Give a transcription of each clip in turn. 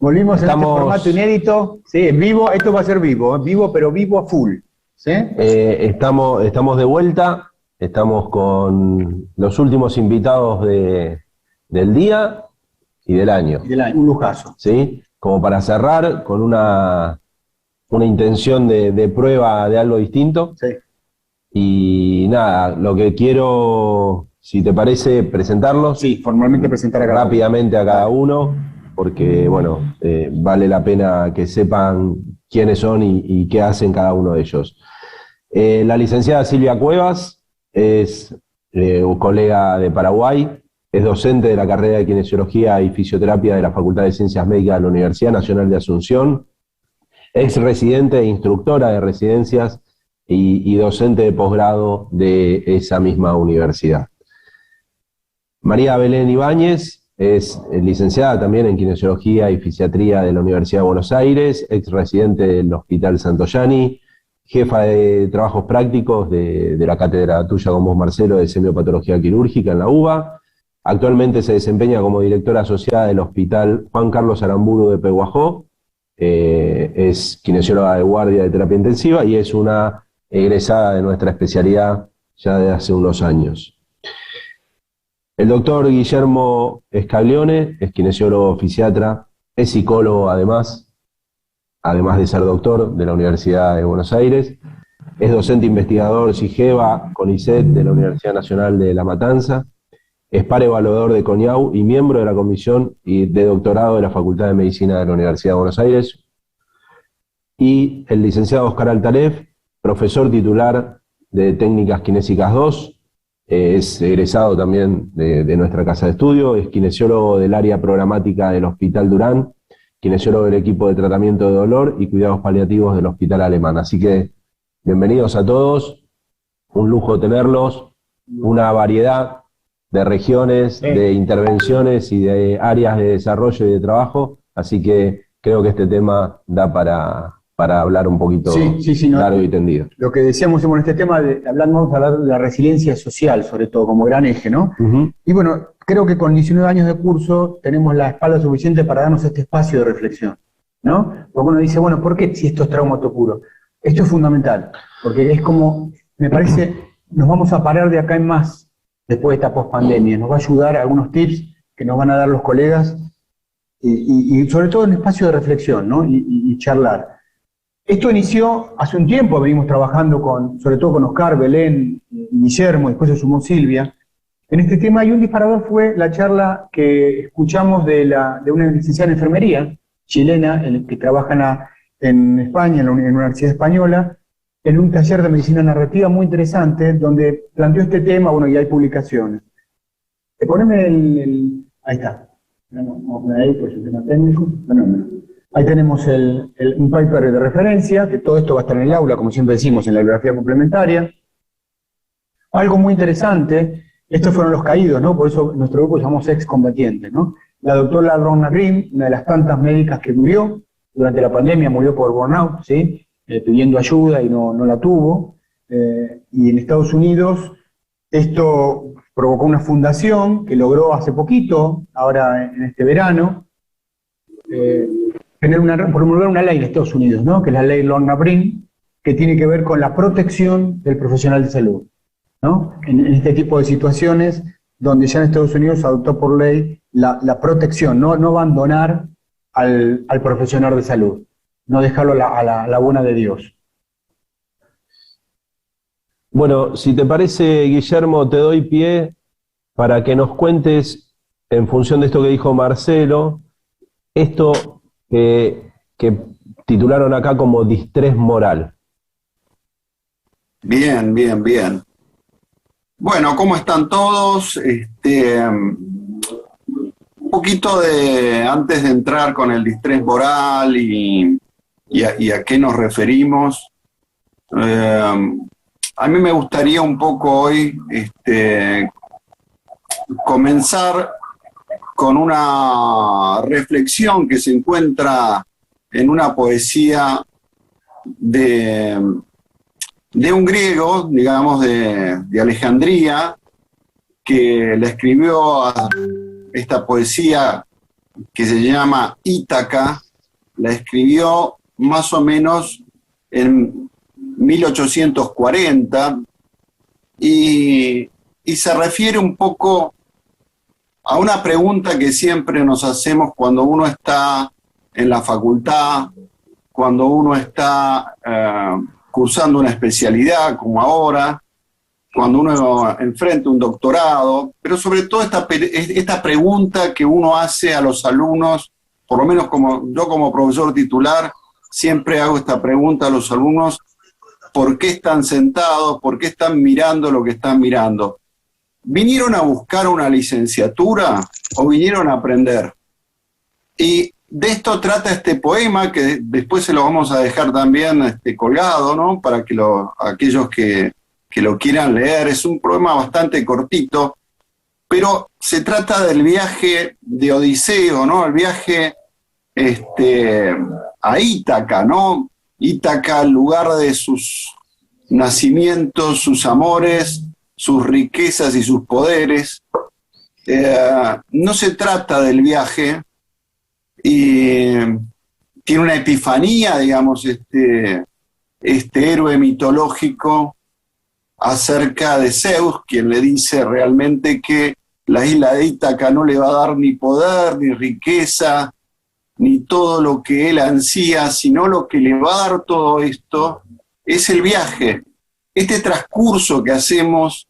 Volvimos en este formato inédito, sí, en vivo, esto va a ser vivo, pero vivo a full, ¿sí? Estamos de vuelta, estamos con los últimos invitados del día y del año. Un lujazo. ¿Sí? Como para cerrar con una intención de prueba de algo distinto. Sí. Y nada, lo que quiero, si te parece, presentarlos. Sí, formalmente presentar a cada rápidamente a cada uno, porque bueno, vale la pena que sepan quiénes son y qué hacen cada uno de ellos. La licenciada Silvia Cuevas es un colega de Paraguay, es docente de la carrera de Kinesiología y Fisioterapia de la Facultad de Ciencias Médicas de la Universidad Nacional de Asunción, ex residente e instructora de residencias y docente de posgrado de esa misma universidad. María Belén Ibáñez es licenciada también en Kinesiología y Fisiatría de la Universidad de Buenos Aires, ex residente del Hospital Santoyani, jefa de trabajos prácticos de la cátedra tuya con vos, Marcelo, de semiopatología quirúrgica en la UBA. Actualmente se desempeña como directora asociada del Hospital Juan Carlos Aramburu de Pehuajó, es kinesióloga de guardia de terapia intensiva y es una egresada de nuestra especialidad ya de hace unos años. El doctor Guillermo Scaglione es kinesiólogo fisiatra, es psicólogo además de ser doctor de la Universidad de Buenos Aires, es docente investigador SIGEVA CONICET de la Universidad Nacional de La Matanza, es par evaluador de CONIAU y miembro de la comisión de doctorado de la Facultad de Medicina de la Universidad de Buenos Aires, y el licenciado Oscar Altalef, profesor titular de Técnicas Kinésicas 2, es egresado también de nuestra casa de estudio, es kinesiólogo del área programática del Hospital Durán, kinesiólogo del equipo de tratamiento de dolor y cuidados paliativos del Hospital Alemán. Así que bienvenidos a todos, un lujo tenerlos, una variedad de regiones, de intervenciones y de áreas de desarrollo y de trabajo, así que creo que este tema da para hablar un poquito largo y tendido. Lo que decíamos en este tema, vamos a hablar de la resiliencia social, sobre todo, como gran eje, ¿no? Y bueno, creo que con 19 años de curso tenemos la espalda suficiente para darnos este espacio de reflexión, ¿no? Porque uno dice, bueno, ¿por qué si esto es traumato puro? Esto es fundamental, porque es como, me parece, nos vamos a parar de acá en más después de esta pospandemia. Nos va a ayudar algunos tips que nos van a dar los colegas y sobre todo en espacio de reflexión, ¿no? Y charlar. Esto inició hace un tiempo, venimos trabajando sobre todo con Oscar, Belén, Guillermo, después se sumó Silvia, en este tema, y un disparador fue la charla que escuchamos de una licenciada en enfermería chilena, que trabaja en España, en la Universidad Española, en un taller de medicina narrativa muy interesante, donde planteó este tema, bueno, y hay publicaciones. Poneme ahí está. Ahí, pues el tema técnico. Ahí tenemos un paper de referencia, que todo esto va a estar en el aula, como siempre decimos, en la bibliografía complementaria. Algo muy interesante, estos fueron los caídos, ¿no? Por eso nuestro grupo llamamos excombatientes, ¿no? La doctora Lorna Green, una de las tantas médicas que murió durante la pandemia, murió por burnout, ¿sí? Pidiendo ayuda y no la tuvo. Y en Estados Unidos esto provocó una fundación que logró hace poquito, ahora en este verano, promulgar una ley en Estados Unidos, ¿no? Que es la ley Lorna Green, que tiene que ver con la protección del profesional de salud, ¿no? En este tipo de situaciones donde ya en Estados Unidos se adoptó por ley la protección, no abandonar al profesional de salud, no dejarlo a la buena de Dios. Bueno, si te parece, Guillermo, te doy pie para que nos cuentes, en función de esto que dijo Marcelo, esto que titularon acá como distrés moral. Bien. Bueno, ¿cómo están todos? Un poquito antes de entrar con el distrés moral y a qué nos referimos, a mí me gustaría un poco hoy comenzar con una reflexión que se encuentra en una poesía de un griego, digamos, de Alejandría, que le escribió esta poesía que se llama Ítaca, la escribió más o menos en 1840 y se refiere un poco a una pregunta que siempre nos hacemos cuando uno está en la facultad, cuando uno está cursando una especialidad como ahora, cuando uno enfrenta un doctorado, pero sobre todo esta pregunta que uno hace a los alumnos, por lo menos yo como profesor titular, siempre hago esta pregunta a los alumnos: ¿por qué están sentados? ¿Por qué están mirando lo que están mirando? ¿Vinieron a buscar una licenciatura o vinieron a aprender? Y de esto trata este poema, que después se lo vamos a dejar también colgado, ¿no? Para que aquellos que lo quieran leer. Es un poema bastante cortito, pero se trata del viaje de Odiseo, ¿no? El viaje a Ítaca, ¿no? Ítaca, el lugar de sus nacimientos, sus amores, sus riquezas y sus poderes. No se trata del viaje, y tiene una epifanía, digamos, este héroe mitológico acerca de Zeus, quien le dice realmente que la isla de Ítaca no le va a dar ni poder, ni riqueza, ni todo lo que él ansía, sino lo que le va a dar todo esto es el viaje, este transcurso que hacemos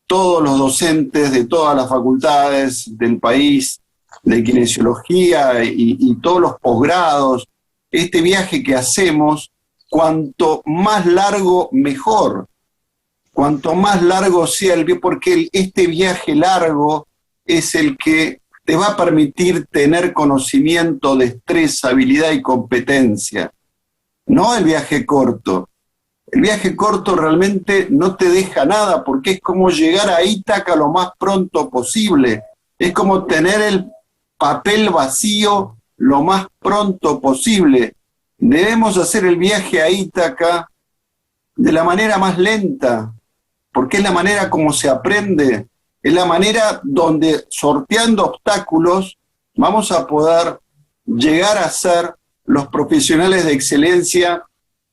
todos los docentes de todas las facultades del país, de kinesiología y todos los posgrados, este viaje que hacemos, cuanto más largo, mejor. Cuanto más largo sea el viaje, porque este viaje largo es el que te va a permitir tener conocimiento, destreza, habilidad y competencia. No el viaje corto. El viaje corto realmente no te deja nada, porque es como llegar a Ítaca lo más pronto posible. Es como tener el papel vacío lo más pronto posible. Debemos hacer el viaje a Ítaca de la manera más lenta, porque es la manera como se aprende, es la manera donde, sorteando obstáculos, vamos a poder llegar a ser los profesionales de excelencia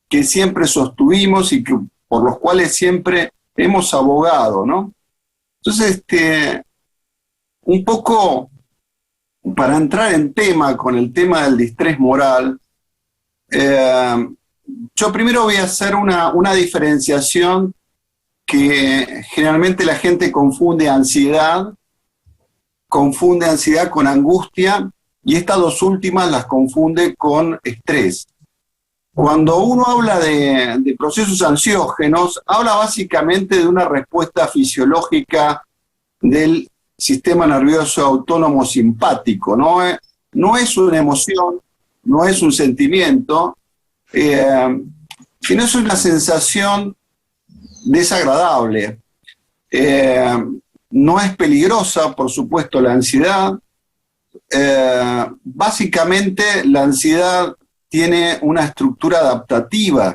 que siempre sostuvimos y por los cuales siempre hemos abogado, ¿no? Entonces, un poco para entrar en tema con el tema del distrés moral, yo primero voy a hacer una diferenciación que generalmente la gente confunde ansiedad con angustia, y estas dos últimas las confunde con estrés. Cuando uno habla de procesos ansiógenos, habla básicamente de una respuesta fisiológica del sistema nervioso autónomo simpático, ¿no? No es una emoción, no es un sentimiento, sino es una sensación desagradable. No es peligrosa, por supuesto, la ansiedad. Básicamente, la ansiedad tiene una estructura adaptativa,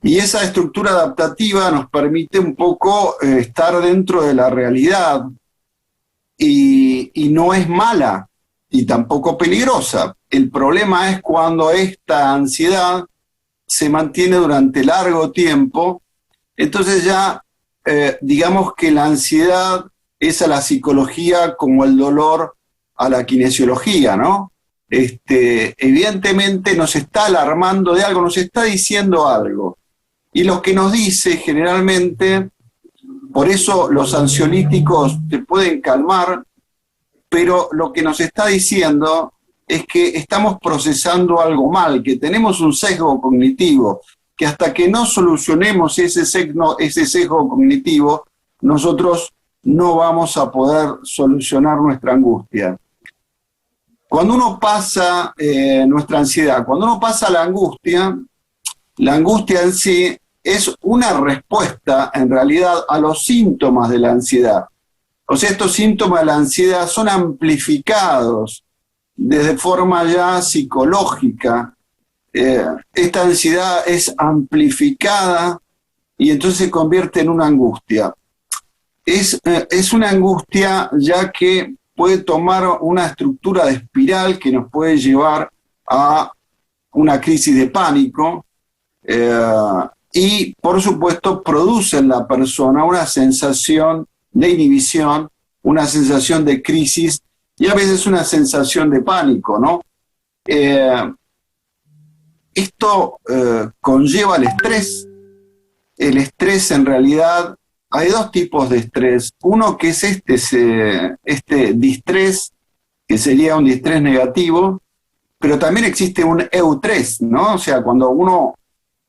y esa estructura adaptativa nos permite un poco estar dentro de la realidad, y no es mala y tampoco peligrosa. El problema es cuando esta ansiedad se mantiene durante largo tiempo. Entonces ya digamos que la ansiedad es a la psicología como el dolor a la kinesiología, ¿no? Evidentemente nos está alarmando de algo, nos está diciendo algo. Y lo que nos dice generalmente, por eso los ansiolíticos te pueden calmar, pero lo que nos está diciendo es que estamos procesando algo mal, que tenemos un sesgo cognitivo, que hasta que no solucionemos ese sesgo cognitivo, nosotros no vamos a poder solucionar nuestra angustia. Cuando uno pasa nuestra ansiedad, cuando uno pasa la angustia en sí es una respuesta en realidad a los síntomas de la ansiedad. O sea, estos síntomas de la ansiedad son amplificados desde forma ya psicológica. Esta ansiedad es amplificada y entonces se convierte en una angustia. Es una angustia ya que puede tomar una estructura de espiral que nos puede llevar a una crisis de pánico y, por supuesto, produce en la persona una sensación de inhibición, una sensación de crisis y a veces una sensación de pánico, ¿no? Esto conlleva el estrés. El estrés, en realidad, hay dos tipos de estrés. Uno que es este distrés, que sería un distrés negativo, pero también existe un eustrés, ¿no? O sea, cuando uno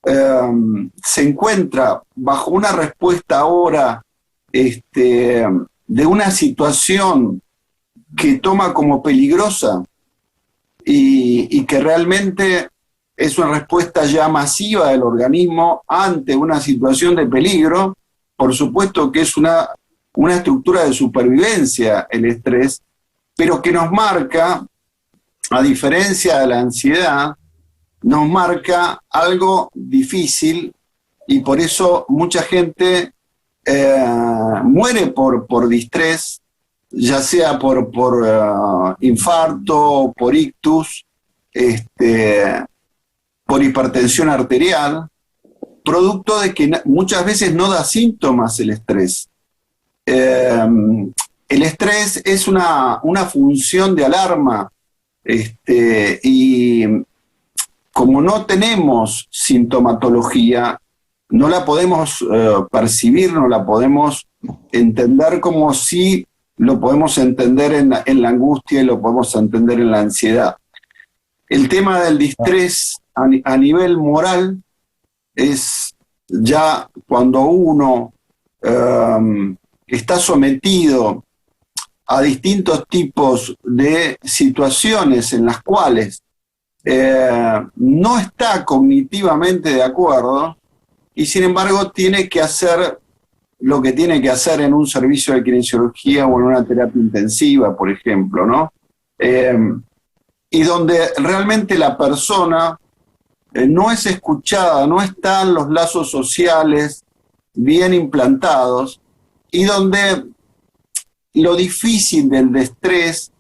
se encuentra bajo una respuesta ahora de una situación que toma como peligrosa y que realmente es una respuesta ya masiva del organismo ante una situación de peligro, por supuesto que es una estructura de supervivencia el estrés, pero que nos marca, a diferencia de la ansiedad, nos marca algo difícil y por eso mucha gente muere por distrés, ya sea por infarto, por ictus, por hipertensión arterial, producto de que muchas veces no da síntomas el estrés. El estrés es una función de alarma y como no tenemos sintomatología, no la podemos percibir, no la podemos entender como si lo podemos entender en la angustia y lo podemos entender en la ansiedad. El tema del distrés a nivel moral es ya cuando uno está sometido a distintos tipos de situaciones en las cuales no está cognitivamente de acuerdo y sin embargo tiene que hacer lo que tiene que hacer en un servicio de kinesiología o en una terapia intensiva, por ejemplo, ¿no? Y donde realmente la persona no es escuchada, no están los lazos sociales bien implantados y donde lo difícil del estrés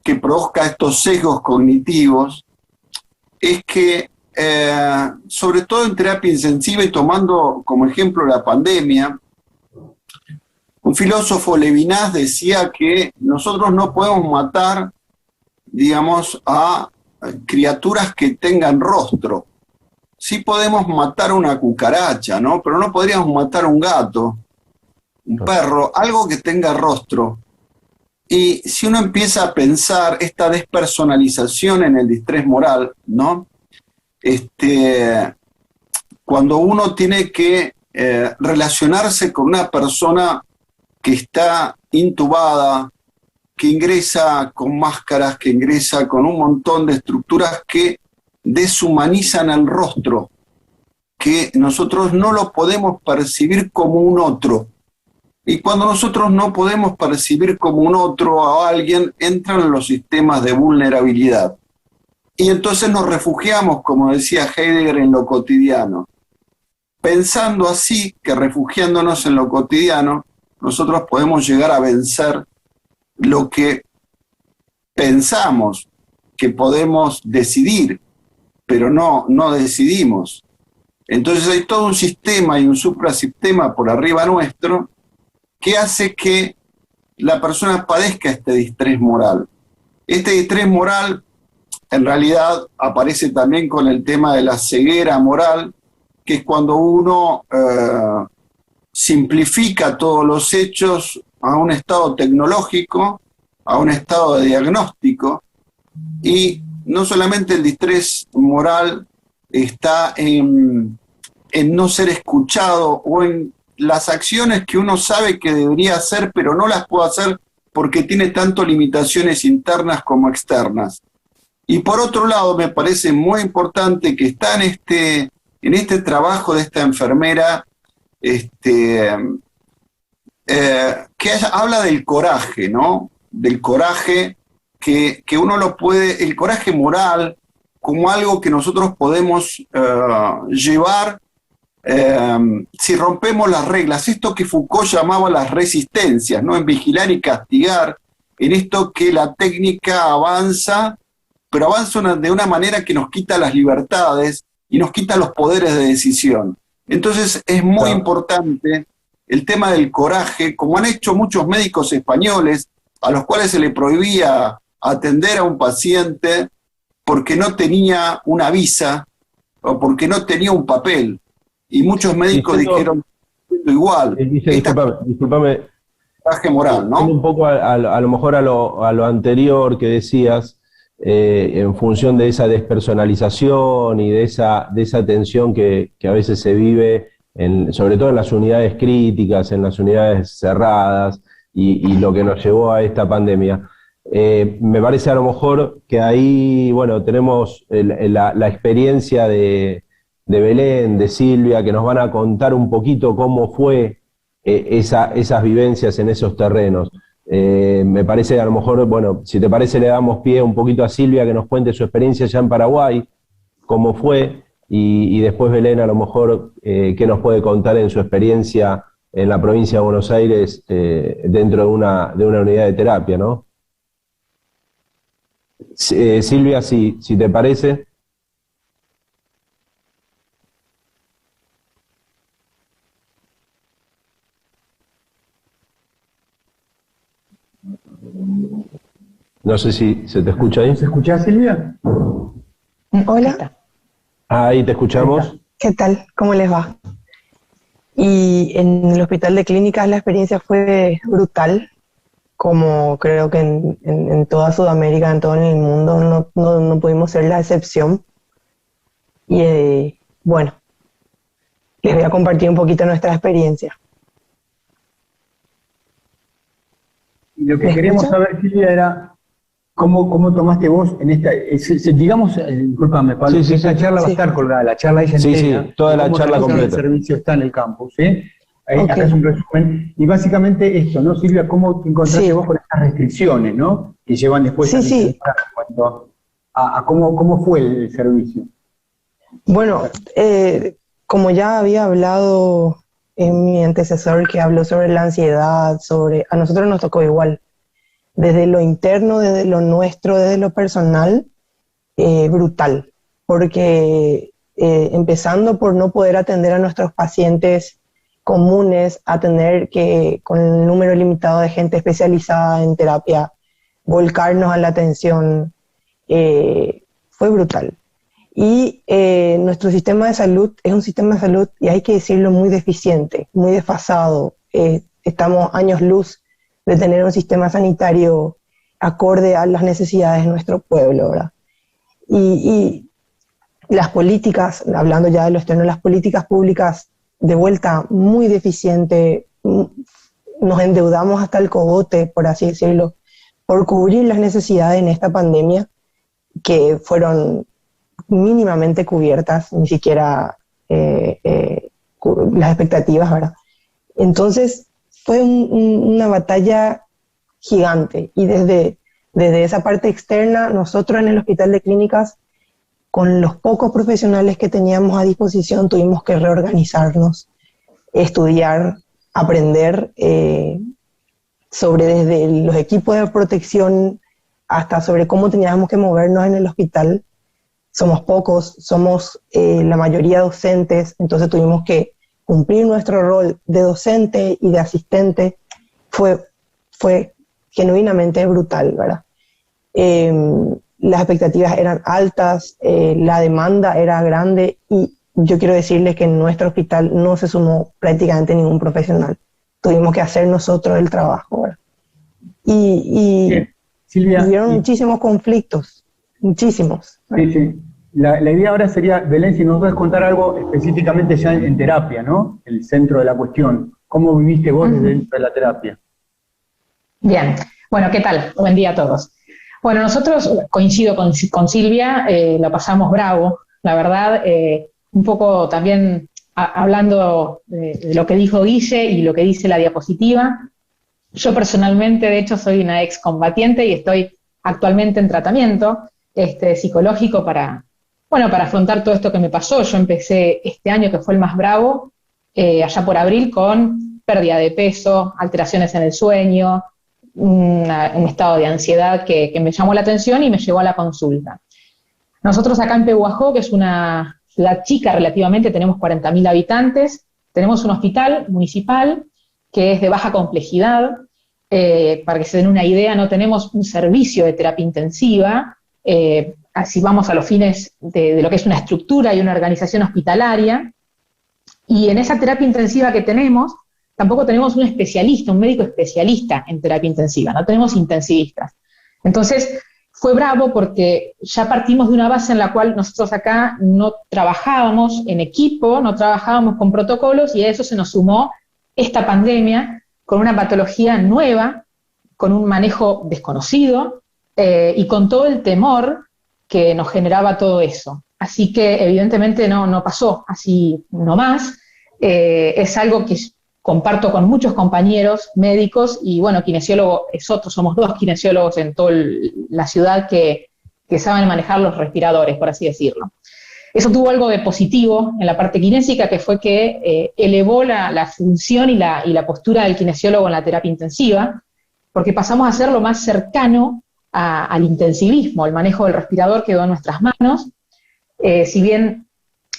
que produzca estos sesgos cognitivos es que, sobre todo en terapia intensiva y tomando como ejemplo la pandemia, un filósofo Levinas decía que nosotros no podemos matar, digamos, a criaturas que tengan rostro. Sí podemos matar a una cucaracha, ¿no? Pero no podríamos matar a un gato, un perro, algo que tenga rostro. Y si uno empieza a pensar esta despersonalización en el distrés moral, ¿no? Cuando uno tiene que relacionarse con una persona que está intubada, que ingresa con máscaras, que ingresa con un montón de estructuras que deshumanizan el rostro, que nosotros no lo podemos percibir como un otro. Y cuando nosotros no podemos percibir como un otro a alguien, entran los sistemas de vulnerabilidad. Y entonces nos refugiamos, como decía Heidegger, en lo cotidiano. Pensando así, que refugiándonos en lo cotidiano, nosotros podemos llegar a vencer lo que pensamos que podemos decidir, pero no decidimos. Entonces hay todo un sistema y un suprasistema por arriba nuestro que hace que la persona padezca este distrés moral. Este distrés moral en realidad aparece también con el tema de la ceguera moral, que es cuando uno simplifica todos los hechos a un estado tecnológico, a un estado de diagnóstico, y no solamente el distrés moral está en no ser escuchado o en las acciones que uno sabe que debería hacer, pero no las puede hacer porque tiene tanto limitaciones internas como externas. Y por otro lado, me parece muy importante que está en este trabajo de esta enfermera, que habla del coraje, ¿no? Del coraje que uno lo puede, el coraje moral, como algo que nosotros podemos llevar si rompemos las reglas. Esto que Foucault llamaba las resistencias, ¿no? En vigilar y castigar, en esto que la técnica avanza, pero avanza de una manera que nos quita las libertades y nos quita los poderes de decisión. Entonces es muy importante el tema del coraje, como han hecho muchos médicos españoles, a los cuales se le prohibía atender a un paciente porque no tenía una visa o porque no tenía un papel. Y muchos médicos dijeron igual. Discúlpame. Coraje moral, ¿no? Un poco a lo mejor a lo anterior que decías, en función de esa despersonalización y de esa tensión que a veces se vive, sobre todo en las unidades críticas, en las unidades cerradas, y lo que nos llevó a esta pandemia. Me parece a lo mejor que ahí, bueno, tenemos la experiencia de Belén, de Silvia, que nos van a contar un poquito cómo fue esas vivencias en esos terrenos. Me parece a lo mejor, bueno, si te parece le damos pie un poquito a Silvia que nos cuente su experiencia allá en Paraguay, cómo fue, y después Belén a lo mejor qué nos puede contar en su experiencia en la provincia de Buenos Aires dentro de una unidad de terapia, ¿no? Silvia, si te parece. No sé si se te escucha ahí. ¿Se escucha, Silvia? Hola. Ahí te escuchamos. ¿Qué tal? ¿Cómo les va? Y en el Hospital de Clínicas la experiencia fue brutal, como creo que en toda Sudamérica, en todo el mundo, no pudimos ser la excepción. Y bueno, les voy a compartir un poquito nuestra experiencia. Y lo que queríamos saber, Silvia, era cómo tomaste vos en esta, digamos, discúlpame, Pablo, esta charla va a estar colgada, la charla ella entera. Sí, toda la charla completa. El servicio está en el campus, ¿sí? Acá es un resumen. Y básicamente esto, ¿no, Silvia? ¿Cómo te encontraste vos con estas restricciones, ¿no? Que llevan después a cómo fue el servicio. Bueno, como ya había hablado en mi antecesor que habló sobre la ansiedad, a nosotros nos tocó igual. Desde lo interno, desde lo nuestro, desde lo personal, brutal. Porque empezando por no poder atender a nuestros pacientes comunes, a tener que, con el número limitado de gente especializada en terapia, volcarnos a la atención, fue brutal. Y nuestro sistema de salud es un sistema de salud, y hay que decirlo, muy deficiente, muy desfasado. Estamos años luz de tener un sistema sanitario acorde a las necesidades de nuestro pueblo, ¿verdad? Y las políticas, hablando ya de lo externo, las políticas públicas de vuelta muy deficiente, nos endeudamos hasta el cogote, por así decirlo, por cubrir las necesidades en esta pandemia, que fueron mínimamente cubiertas, ni siquiera las expectativas, ¿verdad? Entonces, fue una batalla gigante, y desde esa parte externa, nosotros en el Hospital de Clínicas, con los pocos profesionales que teníamos a disposición, tuvimos que reorganizarnos, estudiar, aprender sobre desde los equipos de protección hasta sobre cómo teníamos que movernos en el hospital. Somos pocos, somos la mayoría docentes, entonces tuvimos que cumplir nuestro rol de docente y de asistente. Fue genuinamente brutal, ¿verdad? Las expectativas eran altas, la demanda era grande, y yo quiero decirles que en nuestro hospital no se sumó prácticamente ningún profesional. Tuvimos que hacer nosotros el trabajo, ¿verdad? Y Silvia, hubieron muchísimos conflictos, muchísimos. Sí. La idea ahora sería, Belén, si nos puedes contar algo específicamente ya en terapia, ¿no? El centro de la cuestión. ¿Cómo viviste vos desde dentro de la terapia? Bien, bueno, ¿qué tal? Buen día a todos. Bueno, nosotros, coincido con Silvia, lo pasamos bravo, la verdad, un poco también hablando de lo que dijo Guille y lo que dice la diapositiva. Yo personalmente, de hecho, soy una excombatiente y estoy actualmente en tratamiento psicológico para afrontar todo esto que me pasó. Yo empecé este año, que fue el más bravo, allá por abril, con pérdida de peso, alteraciones en el sueño, un estado de ansiedad que me llamó la atención y me llevó a la consulta. Nosotros acá en Pehuajó, que es una ciudad chica relativamente, tenemos 40.000 habitantes, tenemos un hospital municipal que es de baja complejidad. Para que se den una idea, no tenemos un servicio de terapia intensiva, así vamos a los fines de lo que es una estructura y una organización hospitalaria, y en esa terapia intensiva que tenemos, tampoco tenemos un especialista, un médico especialista en terapia intensiva, no tenemos intensivistas. Entonces, fue bravo porque ya partimos de una base en la cual nosotros acá no trabajábamos en equipo, no trabajábamos con protocolos, y a eso se nos sumó esta pandemia, con una patología nueva, con un manejo desconocido y con todo el temor que nos generaba todo eso. Así que evidentemente no pasó así nomás. Es algo que comparto con muchos compañeros médicos y bueno, kinesiólogo es otro, somos 2 kinesiólogos en toda la ciudad que saben manejar los respiradores, por así decirlo. Eso tuvo algo de positivo en la parte kinésica, que fue que elevó la función y la postura del kinesiólogo en la terapia intensiva, porque pasamos a ser lo más cercano al intensivismo. El manejo del respirador quedó en nuestras manos. Si bien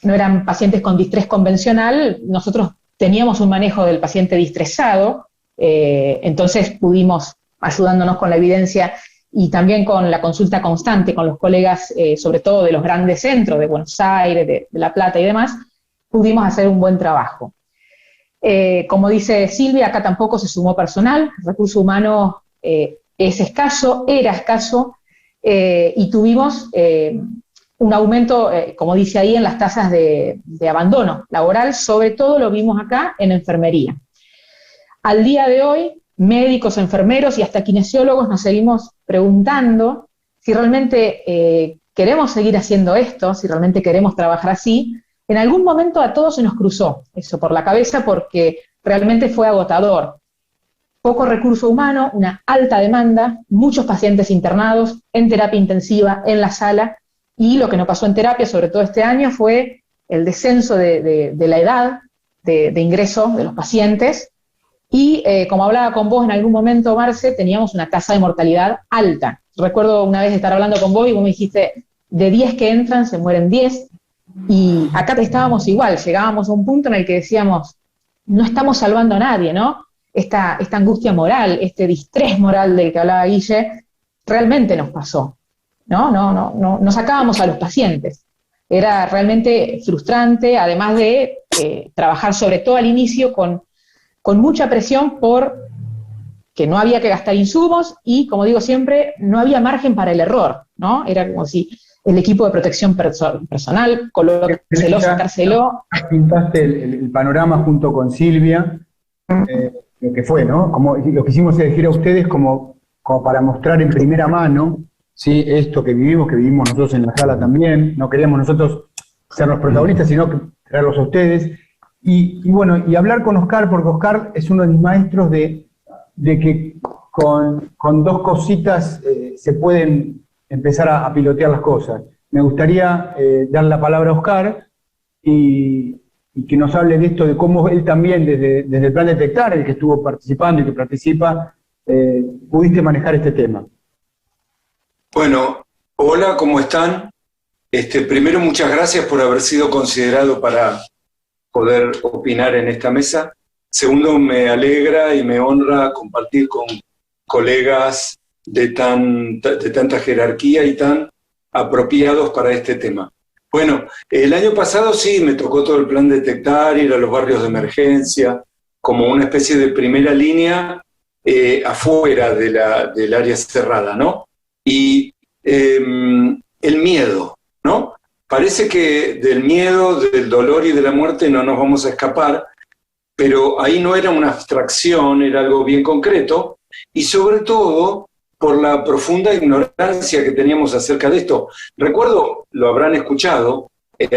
no eran pacientes con distrés convencional, nosotros teníamos un manejo del paciente distresado, entonces pudimos, ayudándonos con la evidencia y también con la consulta constante con los colegas, sobre todo de los grandes centros, de Buenos Aires, de La Plata y demás, pudimos hacer un buen trabajo. Como dice Silvia, acá tampoco se sumó personal, el recurso humano es escaso, era escaso, y tuvimos un aumento, como dice ahí, en las tasas de abandono laboral, sobre todo lo vimos acá en enfermería. Al día de hoy, médicos, enfermeros y hasta kinesiólogos nos seguimos preguntando si realmente queremos seguir haciendo esto, si realmente queremos trabajar así. En algún momento a todos se nos cruzó eso por la cabeza porque realmente fue agotador. Poco recurso humano, una alta demanda, muchos pacientes internados en terapia intensiva, en la sala, y lo que nos pasó en terapia, sobre todo este año, fue el descenso de la edad de ingreso de los pacientes. Y como hablaba con vos en algún momento, Marce, teníamos una tasa de mortalidad alta. Recuerdo una vez estar hablando con vos y vos me dijiste, de 10 que entran se mueren 10, y acá estábamos igual, llegábamos a un punto en el que decíamos, no estamos salvando a nadie, ¿no? Esta angustia moral, este distrés moral del que hablaba Guille, realmente nos pasó, ¿no? No sacábamos a los pacientes. Era realmente frustrante, además de trabajar sobre todo al inicio con mucha presión por que no había que gastar insumos y, como digo siempre, no había margen para el error, ¿no? Era como si el equipo de protección personal, colóquenselo, sacárselo. Pintaste el panorama junto con Silvia, lo que fue, ¿no? Como lo quisimos elegir a ustedes como para mostrar en primera mano, ¿sí? Esto que vivimos nosotros en la sala también. No queríamos nosotros ser los protagonistas, sino que traerlos a ustedes. Y bueno, y hablar con Oscar, porque Oscar es uno de mis maestros de que con 2 cositas se pueden empezar a pilotear las cosas. Me gustaría dar la palabra a Oscar y que nos hable de esto, de cómo él también, desde el plan Detectar, el que estuvo participando y que participa, pudiste manejar este tema. Bueno, hola, ¿cómo están? Primero, muchas gracias por haber sido considerado para poder opinar en esta mesa. Segundo, me alegra y me honra compartir con colegas de tanta jerarquía y tan apropiados para este tema. Bueno, el año pasado sí me tocó todo el plan Detectar, ir a los barrios de emergencia, como una especie de primera línea afuera del área cerrada, ¿no? Y el miedo, ¿no? Parece que del miedo, del dolor y de la muerte no nos vamos a escapar, pero ahí no era una abstracción, era algo bien concreto, y sobre todo por la profunda ignorancia que teníamos acerca de esto. Recuerdo, lo habrán escuchado,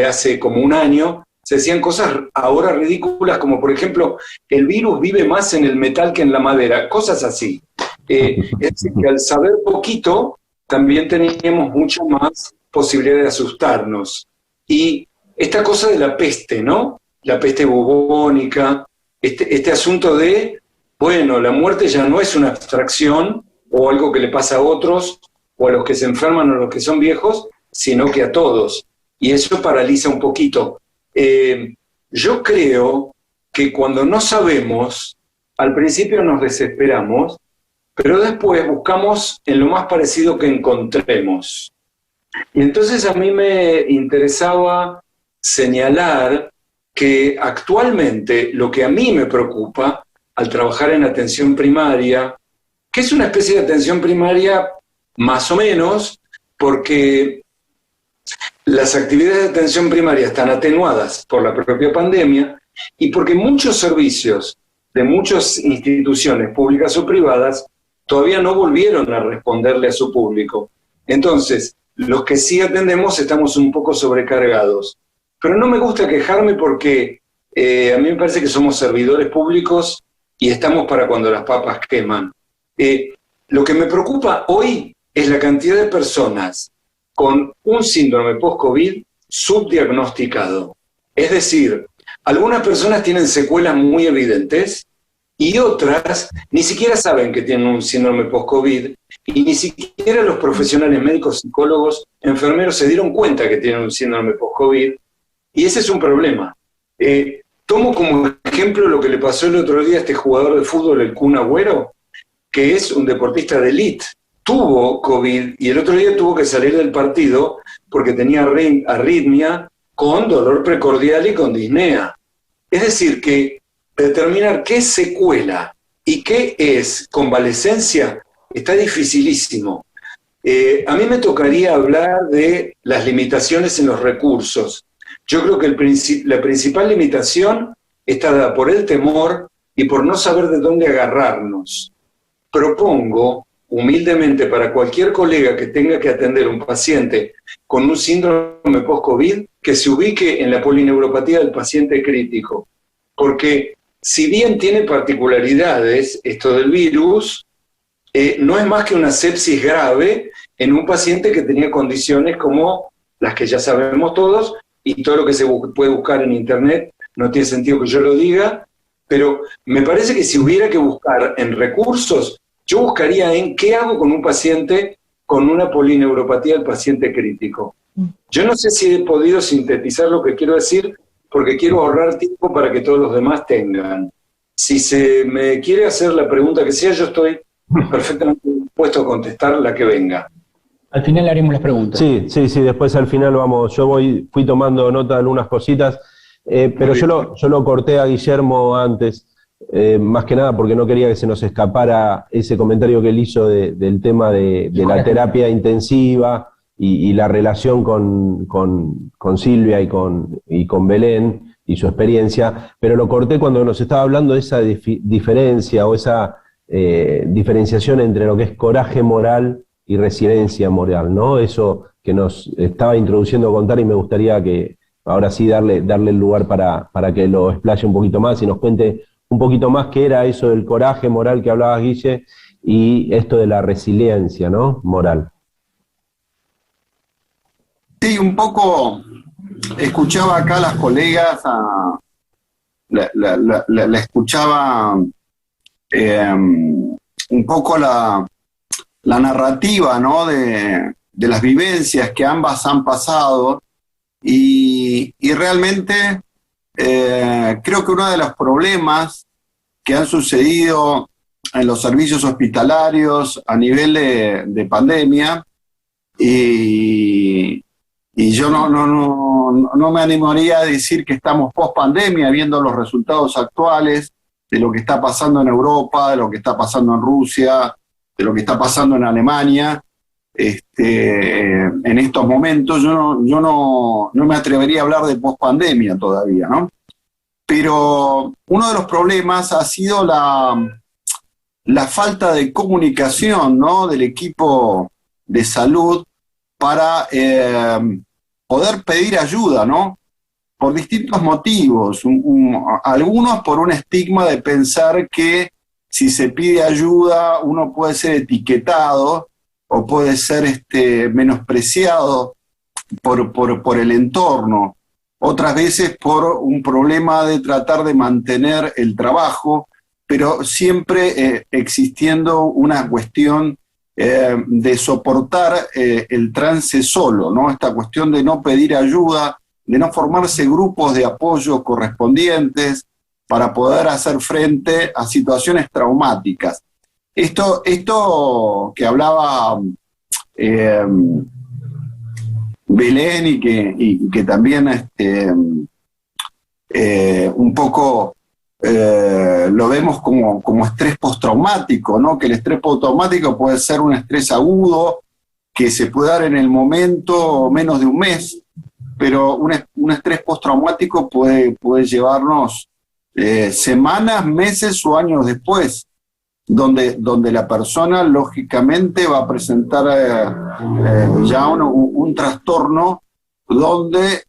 hace como un año, se decían cosas ahora ridículas, como por ejemplo, el virus vive más en el metal que en la madera, cosas así. Es decir, que al saber poquito, también teníamos mucho más posibilidad de asustarnos. Y esta cosa de la peste, ¿no? La peste bubónica, este asunto de bueno, la muerte ya no es una abstracción o algo que le pasa a otros o a los que se enferman o a los que son viejos, sino que a todos. Y eso paraliza un poquito. Yo creo que cuando no sabemos, al principio nos desesperamos, pero después buscamos en lo más parecido que encontremos. Y entonces a mí me interesaba señalar que actualmente lo que a mí me preocupa al trabajar en atención primaria, que es una especie de atención primaria más o menos, porque las actividades de atención primaria están atenuadas por la propia pandemia y porque muchos servicios de muchas instituciones públicas o privadas todavía no volvieron a responderle a su público. Entonces, los que sí atendemos estamos un poco sobrecargados. Pero no me gusta quejarme porque a mí me parece que somos servidores públicos y estamos para cuando las papas queman. Lo que me preocupa hoy es la cantidad de personas con un síndrome post-COVID subdiagnosticado. Es decir, algunas personas tienen secuelas muy evidentes y otras ni siquiera saben que tienen un síndrome post-COVID y ni siquiera los profesionales médicos, psicólogos, enfermeros se dieron cuenta que tienen un síndrome post-COVID y ese es un problema. Tomo como ejemplo lo que le pasó el otro día a este jugador de fútbol, el Kun Agüero, que es un deportista de élite. Tuvo COVID y el otro día tuvo que salir del partido porque tenía arritmia con dolor precordial y con disnea. Es decir, que determinar qué es secuela y qué es convalecencia está dificilísimo. A mí me tocaría hablar de las limitaciones en los recursos. Yo creo que la principal limitación está dada por el temor y por no saber de dónde agarrarnos. Propongo humildemente para cualquier colega que tenga que atender a un paciente con un síndrome post-COVID que se ubique en la polineuropatía del paciente crítico. Porque si bien tiene particularidades esto del virus, no es más que una sepsis grave en un paciente que tenía condiciones como las que ya sabemos todos, y todo lo que se puede buscar en internet, no tiene sentido que yo lo diga, pero me parece que si hubiera que buscar en recursos, yo buscaría en qué hago con un paciente con una polineuropatía del paciente crítico. Yo no sé si he podido sintetizar lo que quiero decir, porque quiero ahorrar tiempo para que todos los demás tengan. Si se me quiere hacer la pregunta que sea, yo estoy perfectamente dispuesto a contestar la que venga. Al final le haremos las preguntas. Sí, después al final vamos, fui tomando nota de algunas cositas, pero yo lo corté a Guillermo antes, más que nada porque no quería que se nos escapara ese comentario que él hizo del tema de la terapia intensiva y la relación con Silvia y con Belén y su experiencia, pero lo corté cuando nos estaba hablando de esa diferencia o esa diferenciación entre lo que es coraje moral y resiliencia moral, ¿no? Eso que nos estaba introduciendo a contar y me gustaría que ahora sí darle el lugar para que lo explaye un poquito más y nos cuente un poquito más qué era eso del coraje moral que hablabas, Guille, y esto de la resiliencia, ¿no? Moral. Sí, un poco escuchaba acá a las colegas, la escuchaba un poco la narrativa, ¿no? de las vivencias que ambas han pasado y realmente creo que uno de los problemas que han sucedido en los servicios hospitalarios a nivel de pandemia y yo no me animaría a decir que estamos post pandemia viendo los resultados actuales de lo que está pasando en Europa, de lo que está pasando en Rusia, de lo que está pasando en Alemania, en estos momentos. Yo no me atrevería a hablar de pospandemia todavía, ¿no? Pero uno de los problemas ha sido la falta de comunicación, ¿no? Del equipo de salud para poder pedir ayuda, ¿no? Por distintos motivos. Algunos por un estigma de pensar que si se pide ayuda, uno puede ser etiquetado o puede ser menospreciado por el entorno. Otras veces por un problema de tratar de mantener el trabajo pero siempre existiendo una cuestión de soportar el trance solo, ¿no? Esta cuestión de no pedir ayuda, de no formarse grupos de apoyo correspondientes para poder hacer frente a situaciones traumáticas. Esto que hablaba Belén y que también un poco lo vemos como estrés postraumático, ¿no? Que el estrés postraumático puede ser un estrés agudo que se puede dar en el momento menos de un mes, pero un estrés postraumático puede llevarnos semanas, meses o años después, donde la persona lógicamente va a presentar ya un trastorno donde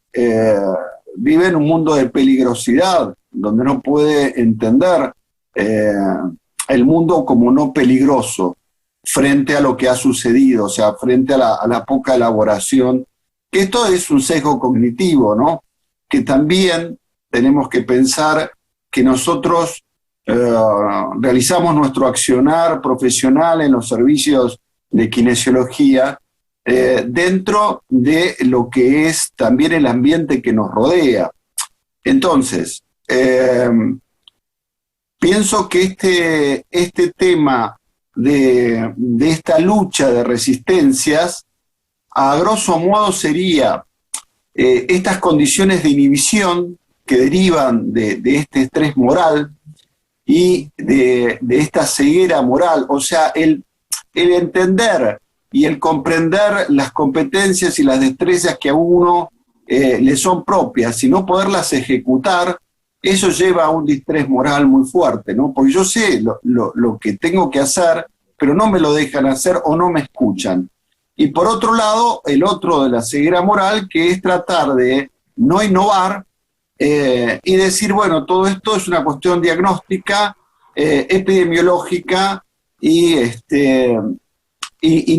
vive en un mundo de peligrosidad, donde no puede entender el mundo como no peligroso frente a lo que ha sucedido, o sea, frente a la poca elaboración. Que esto es un sesgo cognitivo, ¿no? Que también tenemos que pensar que nosotros realizamos nuestro accionar profesional en los servicios de kinesiología dentro de lo que es también el ambiente que nos rodea. Entonces, pienso que este tema de esta lucha de resistencias, a grosso modo sería estas condiciones de inhibición que derivan de este estrés moral y de esta ceguera moral, o sea, el entender y el comprender las competencias y las destrezas que a uno le son propias y no poderlas ejecutar, eso lleva a un distrés moral muy fuerte, ¿no? Porque yo sé lo que tengo que hacer, pero no me lo dejan hacer o no me escuchan. Y por otro lado, el otro de la ceguera moral, que es tratar de no innovar y decir, bueno, todo esto es una cuestión diagnóstica, epidemiológica, y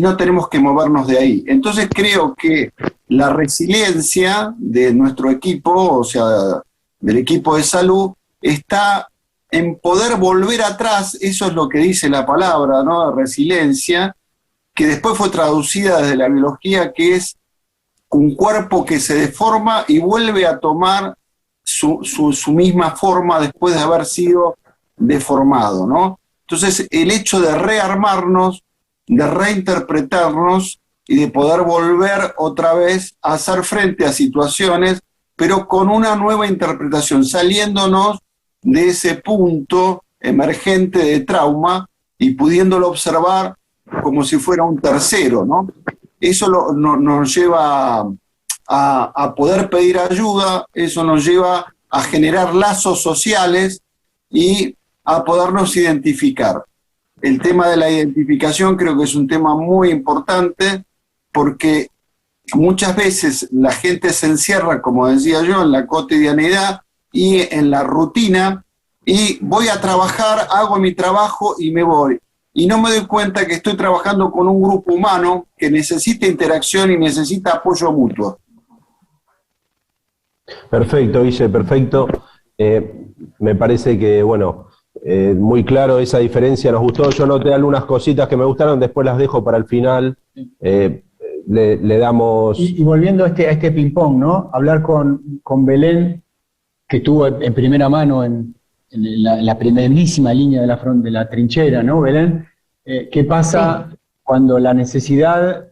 no tenemos que movernos de ahí. Entonces creo que la resiliencia de nuestro equipo, o sea, del equipo de salud, está en poder volver atrás, eso es lo que dice la palabra, ¿no? Resiliencia, que después fue traducida desde la biología, que es un cuerpo que se deforma y vuelve a tomar su misma forma después de haber sido deformado, ¿no? Entonces, el hecho de rearmarnos, de reinterpretarnos y de poder volver otra vez a hacer frente a situaciones, pero con una nueva interpretación, saliéndonos de ese punto emergente de trauma y pudiéndolo observar como si fuera un tercero, ¿no? Eso nos lleva a poder pedir ayuda, eso nos lleva a generar lazos sociales y a podernos identificar. El tema de la identificación creo que es un tema muy importante porque muchas veces la gente se encierra, como decía yo, en la cotidianidad y en la rutina, y voy a trabajar, hago mi trabajo y me voy. Y no me doy cuenta que estoy trabajando con un grupo humano que necesita interacción y necesita apoyo mutuo. Perfecto, Guille, perfecto. Me parece que, bueno, muy claro esa diferencia, nos gustó. Yo noté algunas cositas que me gustaron, después las dejo para el final. Le damos... Y volviendo a este ping-pong, ¿no? Hablar con Belén, que estuvo en primera mano en la primerísima línea de la trinchera, ¿no, Belén? ¿Qué pasa cuando la necesidad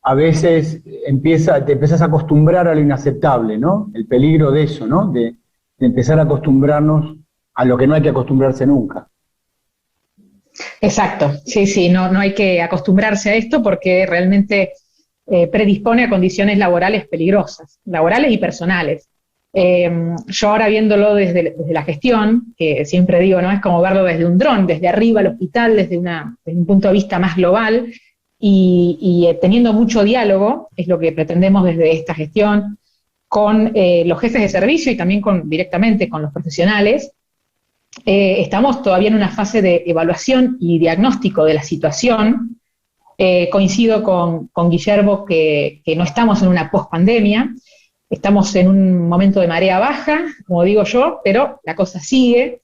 a veces te empiezas a acostumbrar a lo inaceptable, ¿no? El peligro de eso, ¿no? De empezar a acostumbrarnos a lo que no hay que acostumbrarse nunca. Exacto, sí, no hay que acostumbrarse a esto porque realmente predispone a condiciones laborales peligrosas, laborales y personales. Yo ahora viéndolo desde la gestión, que siempre digo, ¿no? Es como verlo desde un dron, desde arriba al hospital, desde un punto de vista más global, y teniendo mucho diálogo, es lo que pretendemos desde esta gestión, con los jefes de servicio y también directamente con los profesionales. Estamos todavía en una fase de evaluación y diagnóstico de la situación. Coincido con Guillermo que no estamos en una pospandemia, estamos en un momento de marea baja, como digo yo, pero la cosa sigue.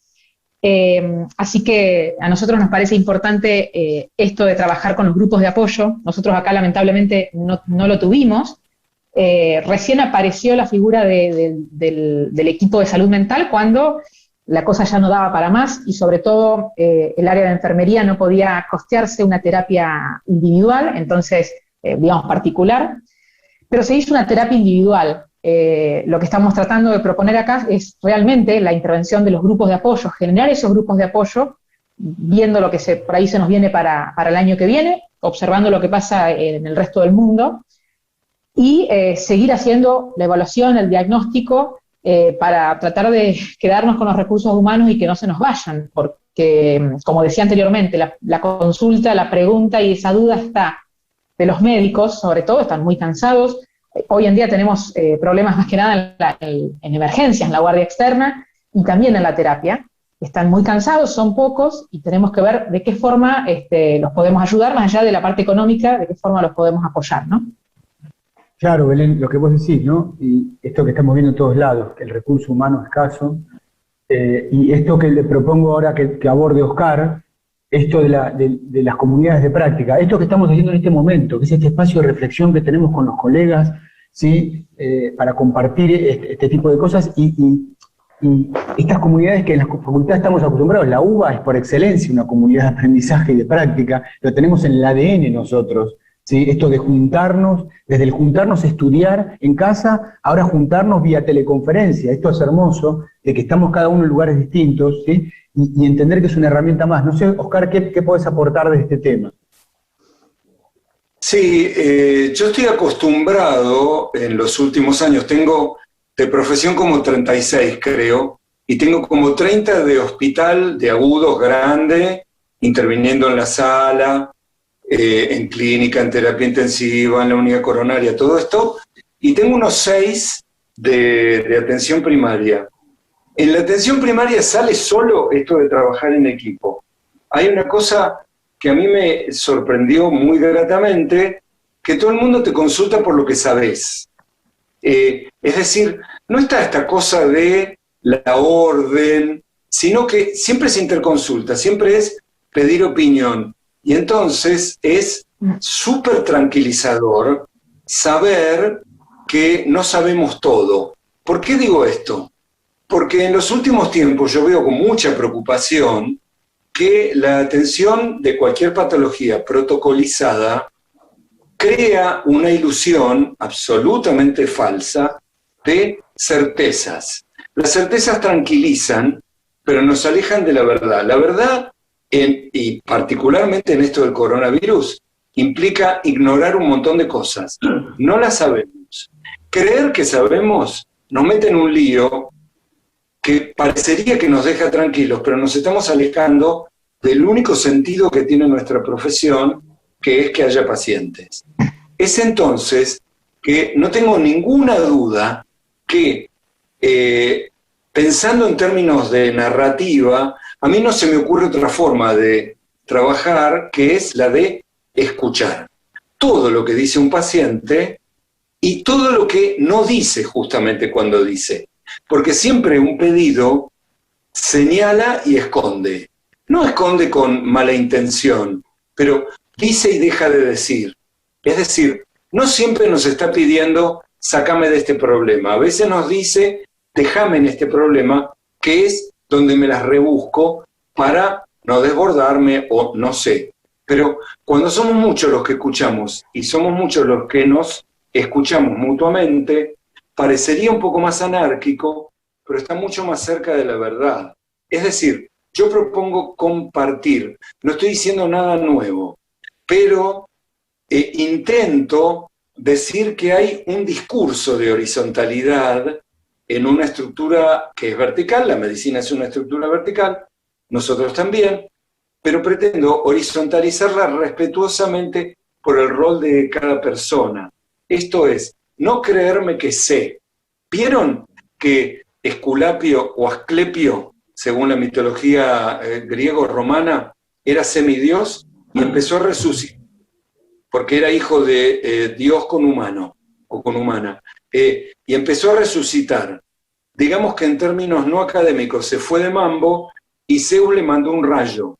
Así que a nosotros nos parece importante esto de trabajar con los grupos de apoyo. Nosotros acá lamentablemente no lo tuvimos. Recién apareció la figura del equipo de salud mental cuando la cosa ya no daba para más y sobre todo el área de enfermería no podía costearse una terapia individual, entonces, digamos, particular, pero se hizo una terapia individual. Lo que estamos tratando de proponer acá es realmente la intervención de los grupos de apoyo, generar esos grupos de apoyo, viendo lo que por ahí se nos viene para el año que viene, observando lo que pasa en el resto del mundo, y seguir haciendo la evaluación, el diagnóstico, para tratar de quedarnos con los recursos humanos y que no se nos vayan, porque, como decía anteriormente, la consulta, la pregunta y esa duda está de los médicos, sobre todo, están muy cansados. Hoy en día tenemos problemas más que nada en emergencias, en la guardia externa y también en la terapia. Están muy cansados, son pocos y tenemos que ver de qué forma los podemos ayudar, más allá de la parte económica, de qué forma los podemos apoyar, ¿no? Claro, Belén, lo que vos decís, ¿no? Y esto que estamos viendo en todos lados, que el recurso humano es escaso, y esto que le propongo ahora que aborde Oscar, esto de las comunidades de práctica, esto que estamos haciendo en este momento, que es este espacio de reflexión que tenemos con los colegas, ¿sí? Para compartir este tipo de cosas, y estas comunidades que en las facultades estamos acostumbrados, la UBA es por excelencia una comunidad de aprendizaje y de práctica, lo tenemos en el ADN nosotros, ¿sí? Esto de juntarnos, desde el juntarnos a estudiar en casa, ahora juntarnos vía teleconferencia, esto es hermoso, de que estamos cada uno en lugares distintos, ¿sí? Y entender que es una herramienta más. No sé, Oscar, ¿qué podés aportar de este tema? Sí, yo estoy acostumbrado en los últimos años, tengo de profesión como 36 creo, y tengo como 30 de hospital de agudos grande, interviniendo en la sala, en clínica, en terapia intensiva, en la unidad coronaria, todo esto, y tengo unos 6 de atención primaria. En la atención primaria sale solo esto de trabajar en equipo. Hay una cosa que a mí me sorprendió muy gratamente, que todo el mundo te consulta por lo que sabes. Es decir, no está esta cosa de la orden, sino que siempre es interconsulta, siempre es pedir opinión. Y entonces es súper tranquilizador saber que no sabemos todo. ¿Por qué digo esto? Porque en los últimos tiempos yo veo con mucha preocupación que la atención de cualquier patología protocolizada crea una ilusión absolutamente falsa de certezas. Las certezas tranquilizan, pero nos alejan de la verdad. La verdad, y particularmente en esto del coronavirus, implica ignorar un montón de cosas. No las sabemos. Creer que sabemos nos mete en un lío que parecería que nos deja tranquilos, pero nos estamos alejando del único sentido que tiene nuestra profesión, que es que haya pacientes. Es entonces que no tengo ninguna duda que, pensando en términos de narrativa, a mí no se me ocurre otra forma de trabajar que es la de escuchar todo lo que dice un paciente y todo lo que no dice justamente cuando dice. Porque siempre un pedido señala y esconde. No esconde con mala intención, pero dice y deja de decir. Es decir, no siempre nos está pidiendo, sácame de este problema. A veces nos dice, déjame en este problema, que es donde me las rebusco para no desbordarme o no sé. Pero cuando somos muchos los que escuchamos y somos muchos los que nos escuchamos mutuamente, parecería un poco más anárquico, pero está mucho más cerca de la verdad. Es decir, yo propongo compartir, no estoy diciendo nada nuevo, pero intento decir que hay un discurso de horizontalidad en una estructura que es vertical, la medicina es una estructura vertical, nosotros también, pero pretendo horizontalizarla respetuosamente por el rol de cada persona. Esto es, no creerme que sé. ¿Vieron que Esculapio o Asclepio, según la mitología griego-romana, era semidios y empezó a resucitar? Porque era hijo de Dios con humano, o con humana. Y empezó a resucitar. Digamos que en términos no académicos se fue de mambo y Zeus le mandó un rayo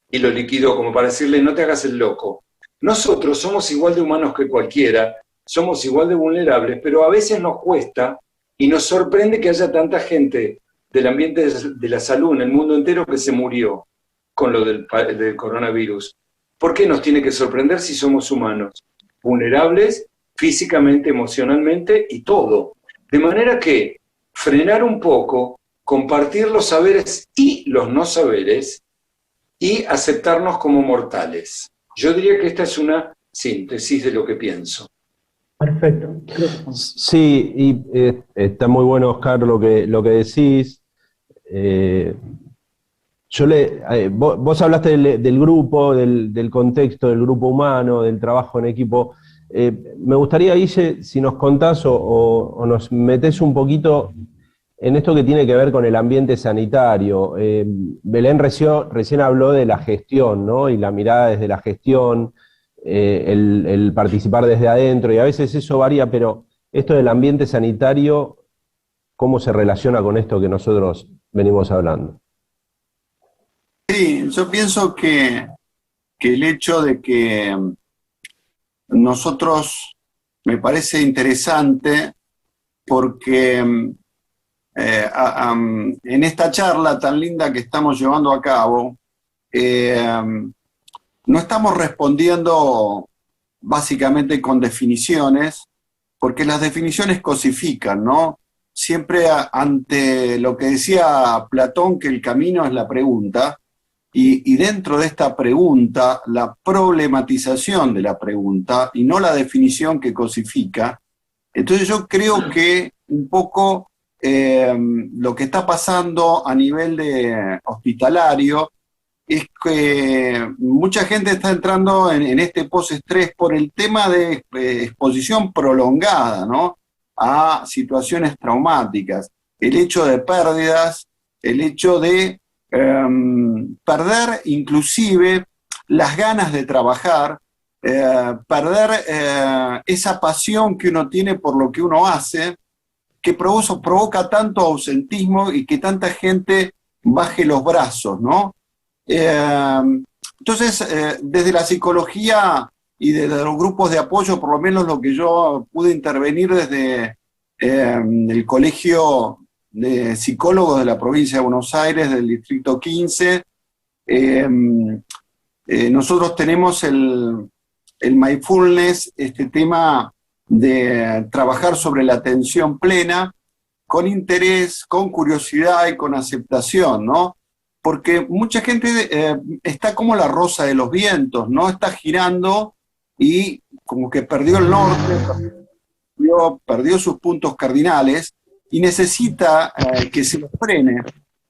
y lo liquidó, como para decirle, no te hagas el loco. Nosotros somos igual de humanos que cualquiera, somos igual de vulnerables, pero a veces nos cuesta y nos sorprende que haya tanta gente del ambiente de la salud en el mundo entero que se murió con lo del coronavirus. ¿Por qué nos tiene que sorprender si somos humanos? Vulnerables físicamente, emocionalmente y todo. De manera que frenar un poco, compartir los saberes y los no saberes y aceptarnos como mortales. Yo diría que esta es una síntesis de lo que pienso. Perfecto. Sí, y está muy bueno, Oscar, lo que decís. Vos hablaste del grupo, del contexto del grupo humano, del trabajo en equipo. Me gustaría, Guille, si nos contás o nos metés un poquito en esto que tiene que ver con el ambiente sanitario. Belén recién habló de la gestión, ¿no? Y la mirada desde la gestión, el participar desde adentro, y a veces eso varía, pero esto del ambiente sanitario, ¿cómo se relaciona con esto que nosotros venimos hablando? Sí, yo pienso que el hecho de que nosotros, me parece interesante porque en esta charla tan linda que estamos llevando a cabo, no estamos respondiendo básicamente con definiciones, porque las definiciones cosifican, ¿no? Siempre ante lo que decía Platón, que el camino es la pregunta, y dentro de esta pregunta, la problematización de la pregunta, y no la definición que cosifica. Entonces yo creo que un poco lo que está pasando a nivel de hospitalario es que mucha gente está entrando en este postestrés por el tema de exposición prolongada, ¿no?, a situaciones traumáticas, el hecho de pérdidas, el hecho de perder inclusive las ganas de trabajar, perder esa pasión que uno tiene por lo que uno hace, que provoca tanto ausentismo y que tanta gente baje los brazos, ¿no? Entonces, desde la psicología y desde los grupos de apoyo, por lo menos lo que yo pude intervenir desde el Colegio de Psicólogos de la Provincia de Buenos Aires, del Distrito 15, nosotros tenemos el mindfulness, este tema de trabajar sobre la atención plena, con interés, con curiosidad y con aceptación, ¿no? Porque mucha gente está como la rosa de los vientos, ¿no? Está girando y como que perdió el norte, perdió sus puntos cardinales y necesita que se lo frene,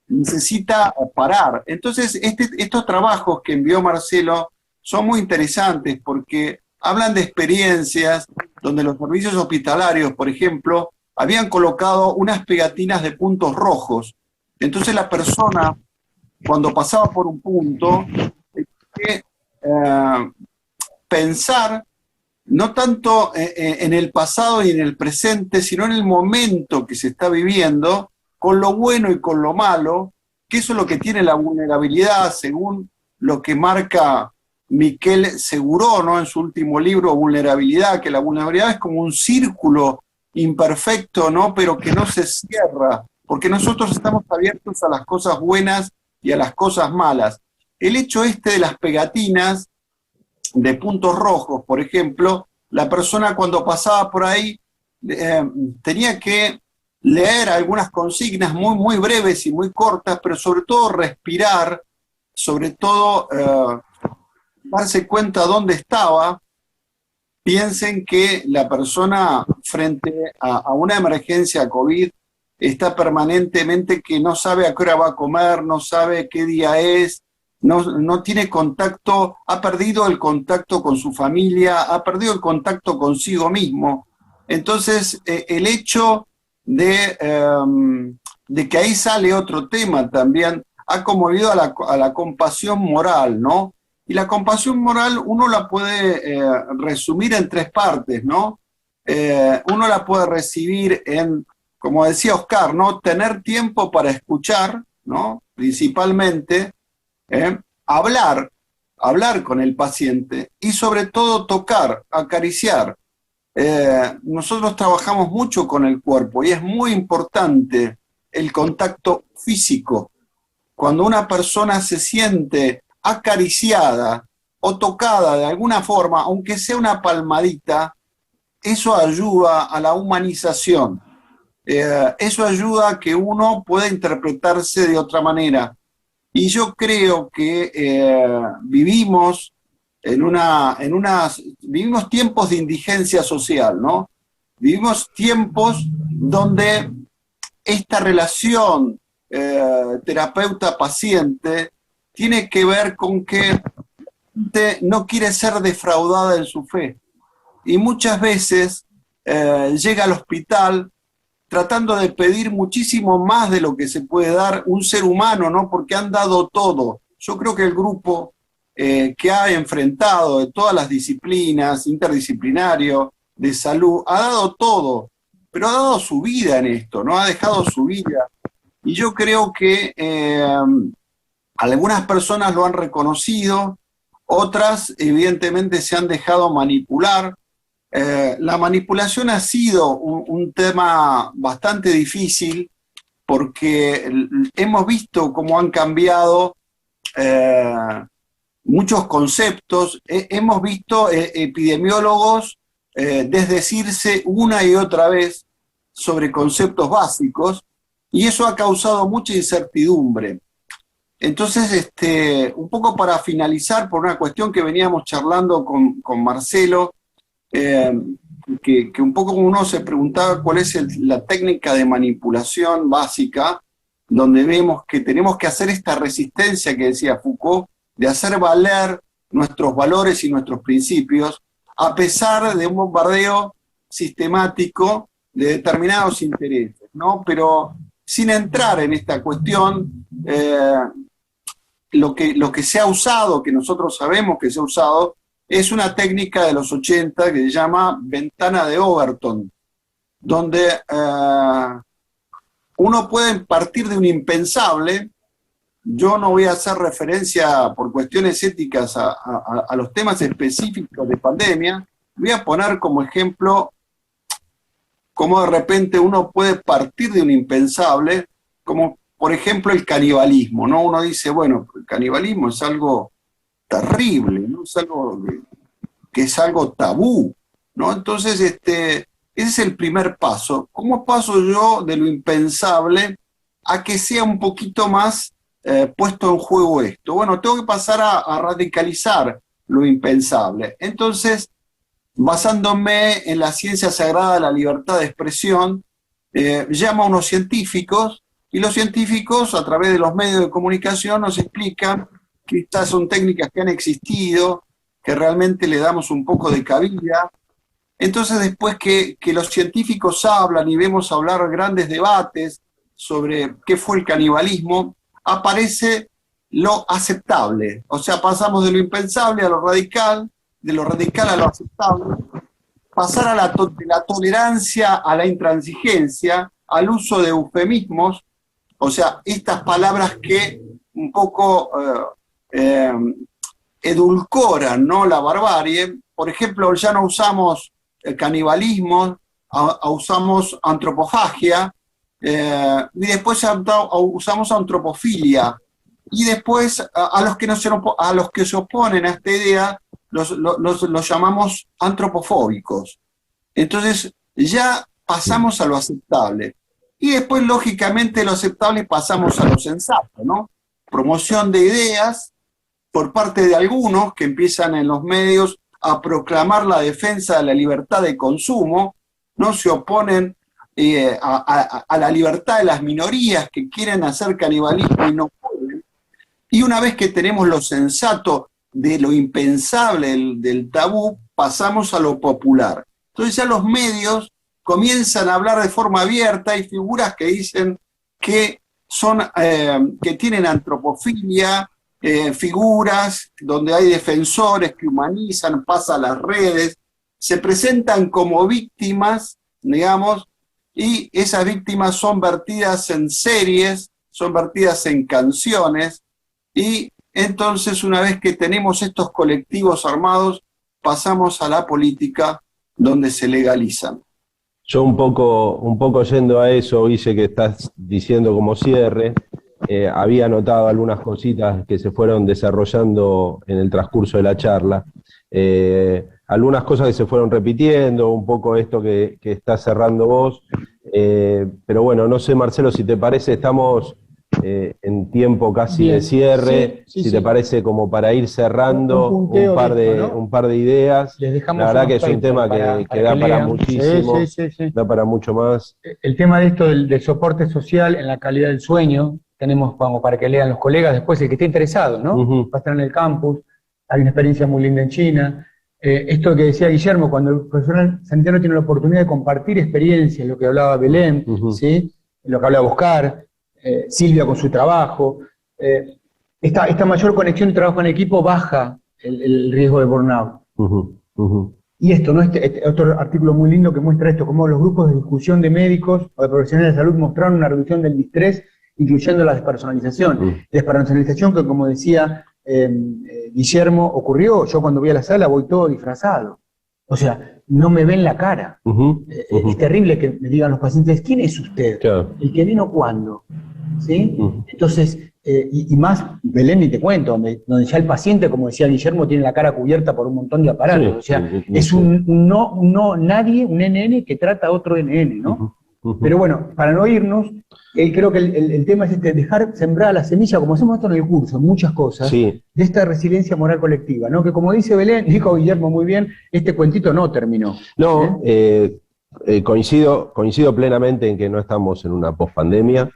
necesita parar. Entonces, estos trabajos que envió Marcelo son muy interesantes porque hablan de experiencias donde los servicios hospitalarios, por ejemplo, habían colocado unas pegatinas de puntos rojos. Entonces la persona, cuando pasaba por un punto, tenía que pensar no tanto en el pasado y en el presente, sino en el momento que se está viviendo, con lo bueno y con lo malo, que eso es lo que tiene la vulnerabilidad, según lo que marca Miquel Seguró, ¿no?, en su último libro, Vulnerabilidad, que la vulnerabilidad es como un círculo imperfecto, ¿no?, pero que no se cierra, porque nosotros estamos abiertos a las cosas buenas y a las cosas malas. El hecho de las pegatinas de puntos rojos, por ejemplo, la persona cuando pasaba por ahí tenía que leer algunas consignas muy, muy breves y muy cortas, pero sobre todo respirar, sobre todo darse cuenta dónde estaba. Piensen que la persona frente a una emergencia COVID está permanentemente que no sabe a qué hora va a comer, no sabe qué día es, no tiene contacto, ha perdido el contacto con su familia, ha perdido el contacto consigo mismo. Entonces, el hecho de que ahí sale otro tema también, ha conmovido a la compasión moral, ¿no? Y la compasión moral uno la puede resumir en tres partes, ¿no? Uno la puede recibir en, como decía Oscar, ¿no?, tener tiempo para escuchar, ¿no? Principalmente, hablar con el paciente y sobre todo tocar, acariciar. Nosotros trabajamos mucho con el cuerpo y es muy importante el contacto físico. Cuando una persona se siente acariciada o tocada de alguna forma, aunque sea una palmadita, eso ayuda a la humanización. Eso ayuda a que uno pueda interpretarse de otra manera. Y yo creo que vivimos vivimos tiempos de indigencia social, ¿no? Vivimos tiempos donde esta relación terapeuta-paciente tiene que ver con que no quiere ser defraudada en su fe. Y muchas veces llega al hospital tratando de pedir muchísimo más de lo que se puede dar un ser humano, ¿no? Porque han dado todo. Yo creo que el grupo que ha enfrentado de todas las disciplinas, interdisciplinario, de salud, ha dado todo, pero ha dado su vida en esto, ¿no? Ha dejado su vida. Y yo creo que algunas personas lo han reconocido, otras evidentemente se han dejado manipular. La manipulación ha sido un tema bastante difícil porque hemos visto cómo han cambiado muchos conceptos, hemos visto epidemiólogos desdecirse una y otra vez sobre conceptos básicos y eso ha causado mucha incertidumbre. Entonces, un poco para finalizar, por una cuestión que veníamos charlando con Marcelo, que un poco uno se preguntaba cuál es la técnica de manipulación básica, donde vemos que tenemos que hacer esta resistencia que decía Foucault, de hacer valer nuestros valores y nuestros principios, a pesar de un bombardeo sistemático de determinados intereses, ¿no? Pero sin entrar en esta cuestión, lo que se ha usado, que nosotros sabemos que se ha usado, es una técnica de los 80 que se llama ventana de Overton, donde uno puede partir de un impensable. Yo no voy a hacer referencia por cuestiones éticas a los temas específicos de pandemia. Voy a poner como ejemplo cómo de repente uno puede partir de un impensable, como por ejemplo el canibalismo, ¿no? Uno dice, bueno, el canibalismo es algo terrible, ¿no? Es algo que es algo tabú, ¿no? Entonces, ese es el primer paso. ¿Cómo paso yo de lo impensable a que sea un poquito más puesto en juego esto? Bueno, tengo que pasar a radicalizar lo impensable. Entonces, basándome en la ciencia sagrada de la libertad de expresión, llamo a unos científicos, y los científicos, a través de los medios de comunicación, nos explican que estas son técnicas que han existido, que realmente le damos un poco de cabida. Entonces, después que los científicos hablan y vemos hablar grandes debates sobre qué fue el canibalismo, aparece lo aceptable. O sea, pasamos de lo impensable a lo radical, de lo radical a lo aceptable, pasar a de la tolerancia a la intransigencia, al uso de eufemismos, o sea, estas palabras que un poco edulcoran, ¿no?, la barbarie. Por ejemplo, ya no usamos canibalismo, usamos antropofagia, y después usamos antropofilia, y después a los que se oponen a esta idea los llamamos antropofóbicos. Entonces ya pasamos a lo aceptable. Y después, lógicamente, de lo aceptable pasamos a lo sensato, ¿no? Promoción de ideas por parte de algunos que empiezan en los medios a proclamar la defensa de la libertad de consumo, ¿no? Se oponen a la libertad de las minorías que quieren hacer canibalismo y no pueden. Y una vez que tenemos lo sensato de lo impensable, del tabú, pasamos a lo popular. Entonces ya los medios comienzan a hablar de forma abierta. Hay figuras que dicen que tienen antropofilia, figuras donde hay defensores que humanizan, pasan a las redes, se presentan como víctimas, digamos, y esas víctimas son vertidas en series son vertidas en canciones, y entonces una vez que tenemos estos colectivos armados, pasamos a la política donde se legalizan. Yo un poco yendo a eso, Guille, que estás diciendo como cierre, había notado algunas cositas que se fueron desarrollando en el transcurso de la charla. Algunas cosas que se fueron repitiendo, un poco esto que estás cerrando vos. Pero bueno, no sé, Marcelo, si te parece, estamos en tiempo casi Bien. de cierre, Sí, si sí. te parece como para ir cerrando Un punteo ¿no? un par de ideas. Les dejamos La verdad unos que es un papers tema que da que para lean. muchísimo, Sí. da para mucho más. El tema de esto del soporte social en la calidad del sueño, tenemos como para que lean los colegas, después el que esté interesado, ¿no? Ujú. Va a estar en el campus, hay una experiencia muy linda en China. Esto que decía Guillermo, cuando el profesional sanitario tiene la oportunidad de compartir experiencias, lo que hablaba Belén, Ujú. ¿sí? Lo que hablaba Oscar, Silvia con su trabajo, esta mayor conexión y trabajo en equipo baja el riesgo de burnout. Ujú, ujú. Y esto, ¿no? Otro artículo muy lindo que muestra esto, cómo los grupos de discusión de médicos o de profesionales de salud mostraron una reducción del distrés, incluyendo la despersonalización. Despersonalización que, como decía Guillermo, ocurrió. Yo cuando voy a la sala voy todo disfrazado. O sea, no me ven la cara. Ujú, ujú. Es terrible que me digan los pacientes, ¿quién es usted? Claro. ¿El que vino cuándo? ¿Sí? Ujú. Entonces, y más, Belén, ni te cuento, donde ya el paciente, como decía Guillermo, tiene la cara cubierta por un montón de aparatos. Sí, O sea, sí, es sí. un no, nadie, un NN que trata a otro NN, ¿no? Ujú, ujú. Pero bueno, para no irnos, creo que el tema es dejar sembrada la semilla, como hacemos esto en el curso, en muchas cosas, Sí. de esta resiliencia moral colectiva, ¿no? Que como dice Belén, dijo Guillermo muy bien, este cuentito no terminó. No, coincido plenamente en que no estamos en una pospandemia,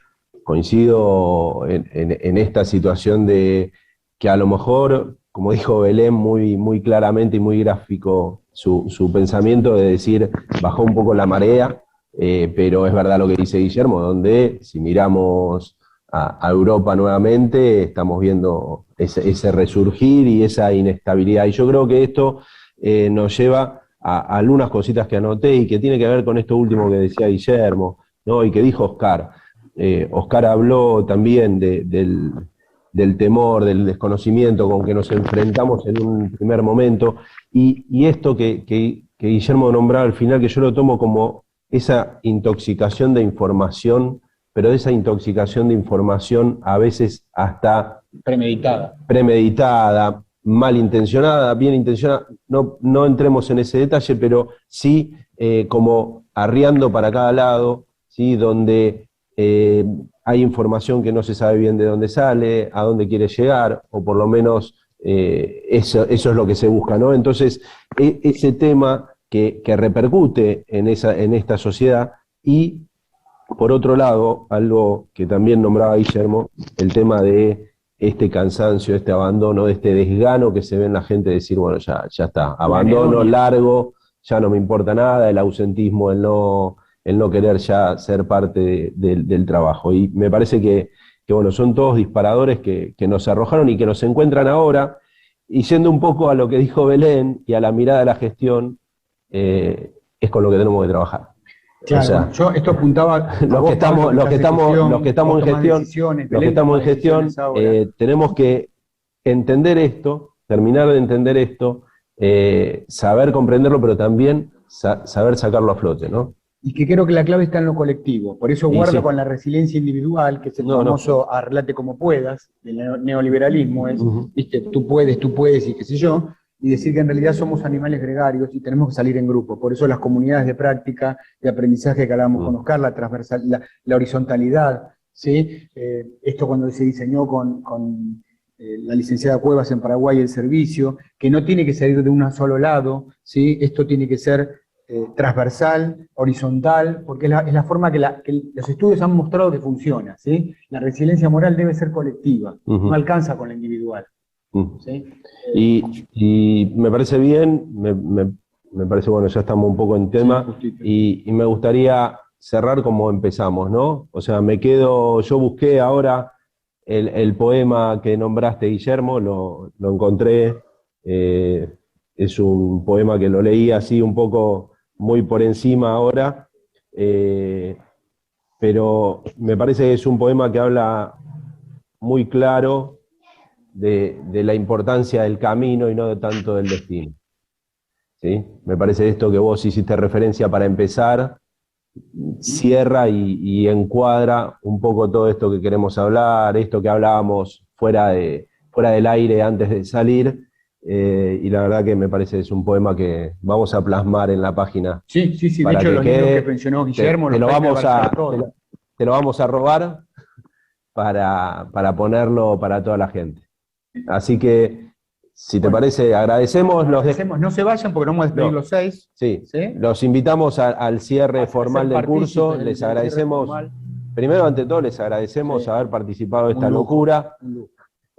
coincido en esta situación de que a lo mejor, como dijo Belén muy claramente y muy gráfico su pensamiento de decir, bajó un poco la marea, pero es verdad lo que dice Guillermo, donde si miramos a Europa nuevamente, estamos viendo ese resurgir y esa inestabilidad. Y yo creo que esto nos lleva a algunas cositas que anoté y que tiene que ver con esto último que decía Guillermo, ¿no? Y que dijo Oscar. Oscar habló también del temor, del desconocimiento con que nos enfrentamos en un primer momento, y esto que Guillermo nombraba al final, que yo lo tomo como esa intoxicación de información, pero esa intoxicación de información a veces hasta premeditada, malintencionada, bien intencionada, no entremos en ese detalle, pero sí como arriando para cada lado, ¿sí? Donde hay información que no se sabe bien de dónde sale, a dónde quiere llegar, o por lo menos eso es lo que se busca, ¿no? Entonces, ese tema que repercute en esta sociedad, y por otro lado, algo que también nombraba Guillermo, el tema de este cansancio, este abandono, este desgano que se ve en la gente, decir, bueno, ya está, abandono largo, ya no me importa nada, el ausentismo, el no querer ya ser parte del trabajo. Y me parece que bueno, son todos disparadores que nos arrojaron y que nos encuentran ahora, y yendo un poco a lo que dijo Belén y a la mirada de la gestión, es con lo que tenemos que trabajar. Claro, o sea, yo esto apuntaba los que estamos en gestión, tenemos que entender esto, terminar de entender esto, saber comprenderlo, pero también saber sacarlo a flote, ¿no? Y que creo que la clave está en lo colectivo. Por eso guardo con la resiliencia individual, que es el famoso arreglate como puedas, del neoliberalismo, es, ¿viste? Tú puedes y qué sé yo, y decir que en realidad somos animales gregarios y tenemos que salir en grupo. Por eso las comunidades de práctica, de aprendizaje que hablábamos con Oscar, la transversal, la horizontalidad, ¿sí? Esto cuando se diseñó con la licenciada Cuevas en Paraguay, el servicio, que no tiene que salir de un solo lado, ¿sí? Esto tiene que ser transversal, horizontal, porque es la forma que los estudios han mostrado que funciona, ¿sí? La resiliencia moral debe ser colectiva, no alcanza con la individual. ¿Sí? Y me parece bien, me parece, bueno, ya estamos un poco en tema, y me gustaría cerrar como empezamos, ¿no? O sea, yo busqué ahora el poema que nombraste, Guillermo, lo encontré, es un poema que lo leí así un poco muy por encima ahora, pero me parece que es un poema que habla muy claro de la importancia del camino y no de tanto del destino. ¿Sí? Me parece esto que vos hiciste referencia para empezar, cierra y encuadra un poco todo esto que queremos hablar, esto que hablábamos fuera del aire antes de salir, y la verdad que me parece que es un poema que vamos a plasmar en la página. Sí, de para hecho que los quede, libros que mencionó Guillermo, te lo vamos a todo. robar para ponerlo para toda la gente. Así que, si te parece, agradecemos. No se vayan porque no vamos a despedir los 6. Sí, ¿sí? los invitamos al cierre formal del curso. Les agradecemos, primero ante todo, les agradecemos haber participado de esta locura.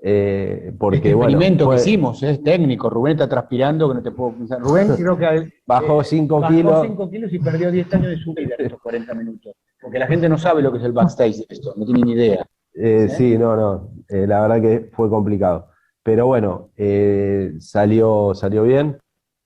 Porque, este experimento que hicimos es técnico. Rubén está transpirando, que no te puedo pensar. Rubén creo que bajó 5 kilos. Bajó 5 kilos y perdió 10 años de su vida en estos 40 minutos. Porque la gente no sabe lo que es el backstage de esto, no tiene ni idea. Sí, no. La verdad que fue complicado. Pero bueno, salió bien.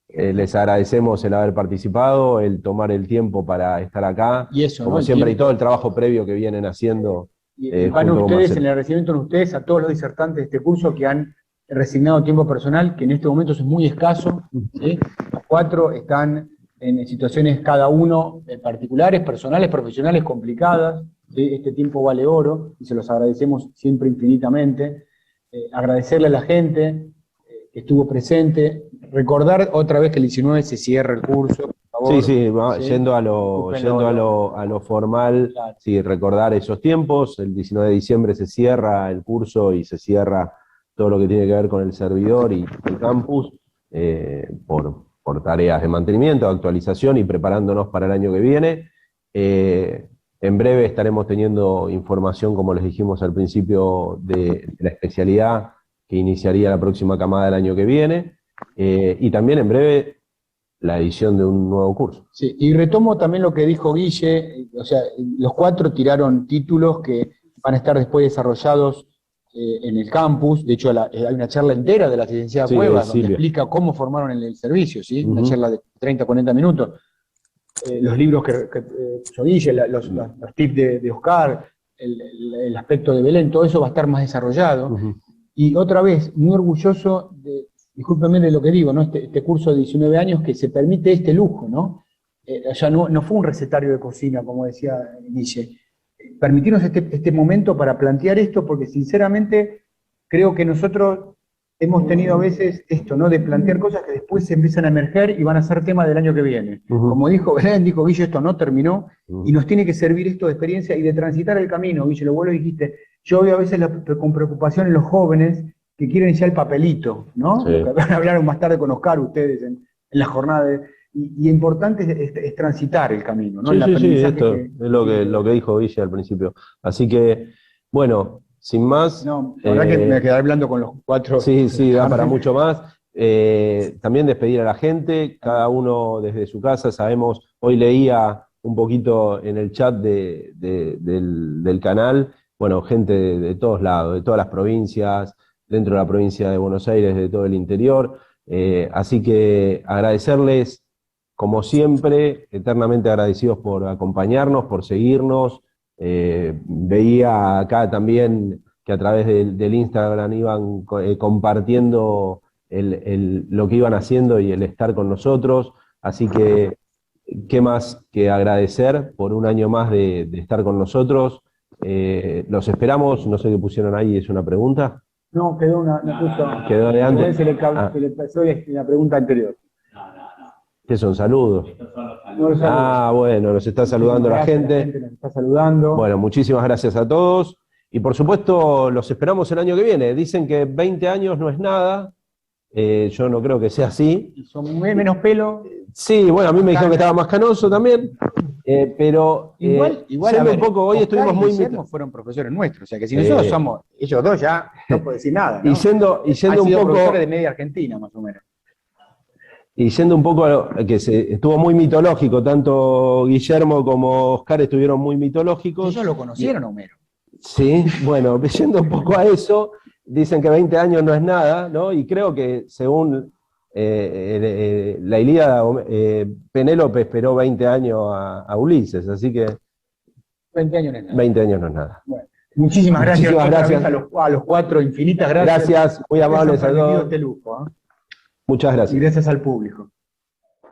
Les agradecemos el haber participado, el tomar el tiempo para estar acá. Y eso, como siempre, y todo el trabajo previo que vienen haciendo. Y van ustedes, en el agradecimiento de ustedes, a todos los disertantes de este curso que han resignado tiempo personal, que en este momento es muy escaso. ¿Sí? Los 4 están en situaciones cada uno particulares, personales, profesionales, complicadas. ¿Sí? Este tiempo vale oro y se los agradecemos siempre infinitamente. Agradecerle a la gente que estuvo presente, recordar otra vez que el 19 se cierra el curso. Por favor. Sí, yendo a lo formal, claro. Sí, recordar esos tiempos. El 19 de diciembre se cierra el curso y se cierra todo lo que tiene que ver con el servidor y el campus por tareas de mantenimiento, de actualización y preparándonos para el año que viene. En breve estaremos teniendo información, como les dijimos al principio, de la especialidad que iniciaría la próxima camada del año que viene, y también en breve la edición de un nuevo curso. Sí, y retomo también lo que dijo Guille, o sea, los 4 tiraron títulos que van a estar después desarrollados en el campus. De hecho, hay una charla entera de la licenciada Cuevas, donde explica cómo formaron el servicio, ¿sí? Una charla de 30, 40 minutos. Los libros que puso Guille, los tips de Oscar, el aspecto de Belén, todo eso va a estar más desarrollado. Y otra vez, muy orgulloso discúlpenme de lo que digo, ¿no? Este curso de 19 años que se permite este lujo, ¿no? Ya no fue un recetario de cocina, como decía Guille. Permitirnos este momento para plantear esto, porque sinceramente creo que nosotros hemos tenido a veces esto, ¿no? De plantear cosas que después se empiezan a emerger y van a ser tema del año que viene. Como dijo Belén, dijo Guille, esto no terminó, y nos tiene que servir esto de experiencia y de transitar el camino. Guille, lo vos lo dijiste. Yo veo a veces con preocupación en los jóvenes que quieren ya el papelito, ¿no? Sí. Hablaron más tarde con Oscar ustedes en la jornada. Y importante es transitar el camino, ¿no? Sí, esto es lo que dijo Guille al principio. Así que, bueno, sin más... No, la verdad que me quedé hablando con los 4. Sí, da para mucho más. También despedir a la gente, cada uno desde su casa. Sabemos, hoy leía un poquito en el chat del canal, bueno, gente de todos lados, de todas las provincias, dentro de la provincia de Buenos Aires, de todo el interior. Así que agradecerles, como siempre, eternamente agradecidos por acompañarnos, por seguirnos. Veía acá también que a través del Instagram iban compartiendo lo que iban haciendo y el estar con nosotros. Así que, ¿qué más que agradecer por un año más de estar con nosotros? Los esperamos, no sé qué pusieron ahí, ¿es una pregunta? No, quedó una... Quedó de antes. Se le pasó la pregunta anterior. ¿Qué son? ¿Saludos? Bueno, nos está saludando la gente. Nos está saludando. Bueno, muchísimas gracias a todos. Y por supuesto, los esperamos el año que viene. Dicen que 20 años no es nada. Yo no creo que sea así. ¿Y son menos pelo? Sí, bueno, a mí me dijeron que estaba más canoso también. Pero igual un poco, hoy estuvimos muy fueron profesores nuestros, o sea que si nosotros somos, ellos dos ya no puedo decir nada, ¿no? Y yendo un poco profesores de media Argentina, más o menos. Y yendo un poco a lo que estuvo muy mitológico, tanto Guillermo como Oscar estuvieron muy mitológicos. Ellos lo conocieron, Homero. Sí, bueno, yendo un poco a eso, dicen que 20 años no es nada, ¿no? Y creo que según la Ilíada, Penélope esperó 20 años a Ulises, así que 20 años no es nada. 20 años no es nada. Bueno, muchísimas gracias, Muchísimas otra gracias. vez a los cuatro, infinitas gracias. Gracias, muy amables a todos. Este lujo, ¿eh? Muchas Y gracias. gracias al público.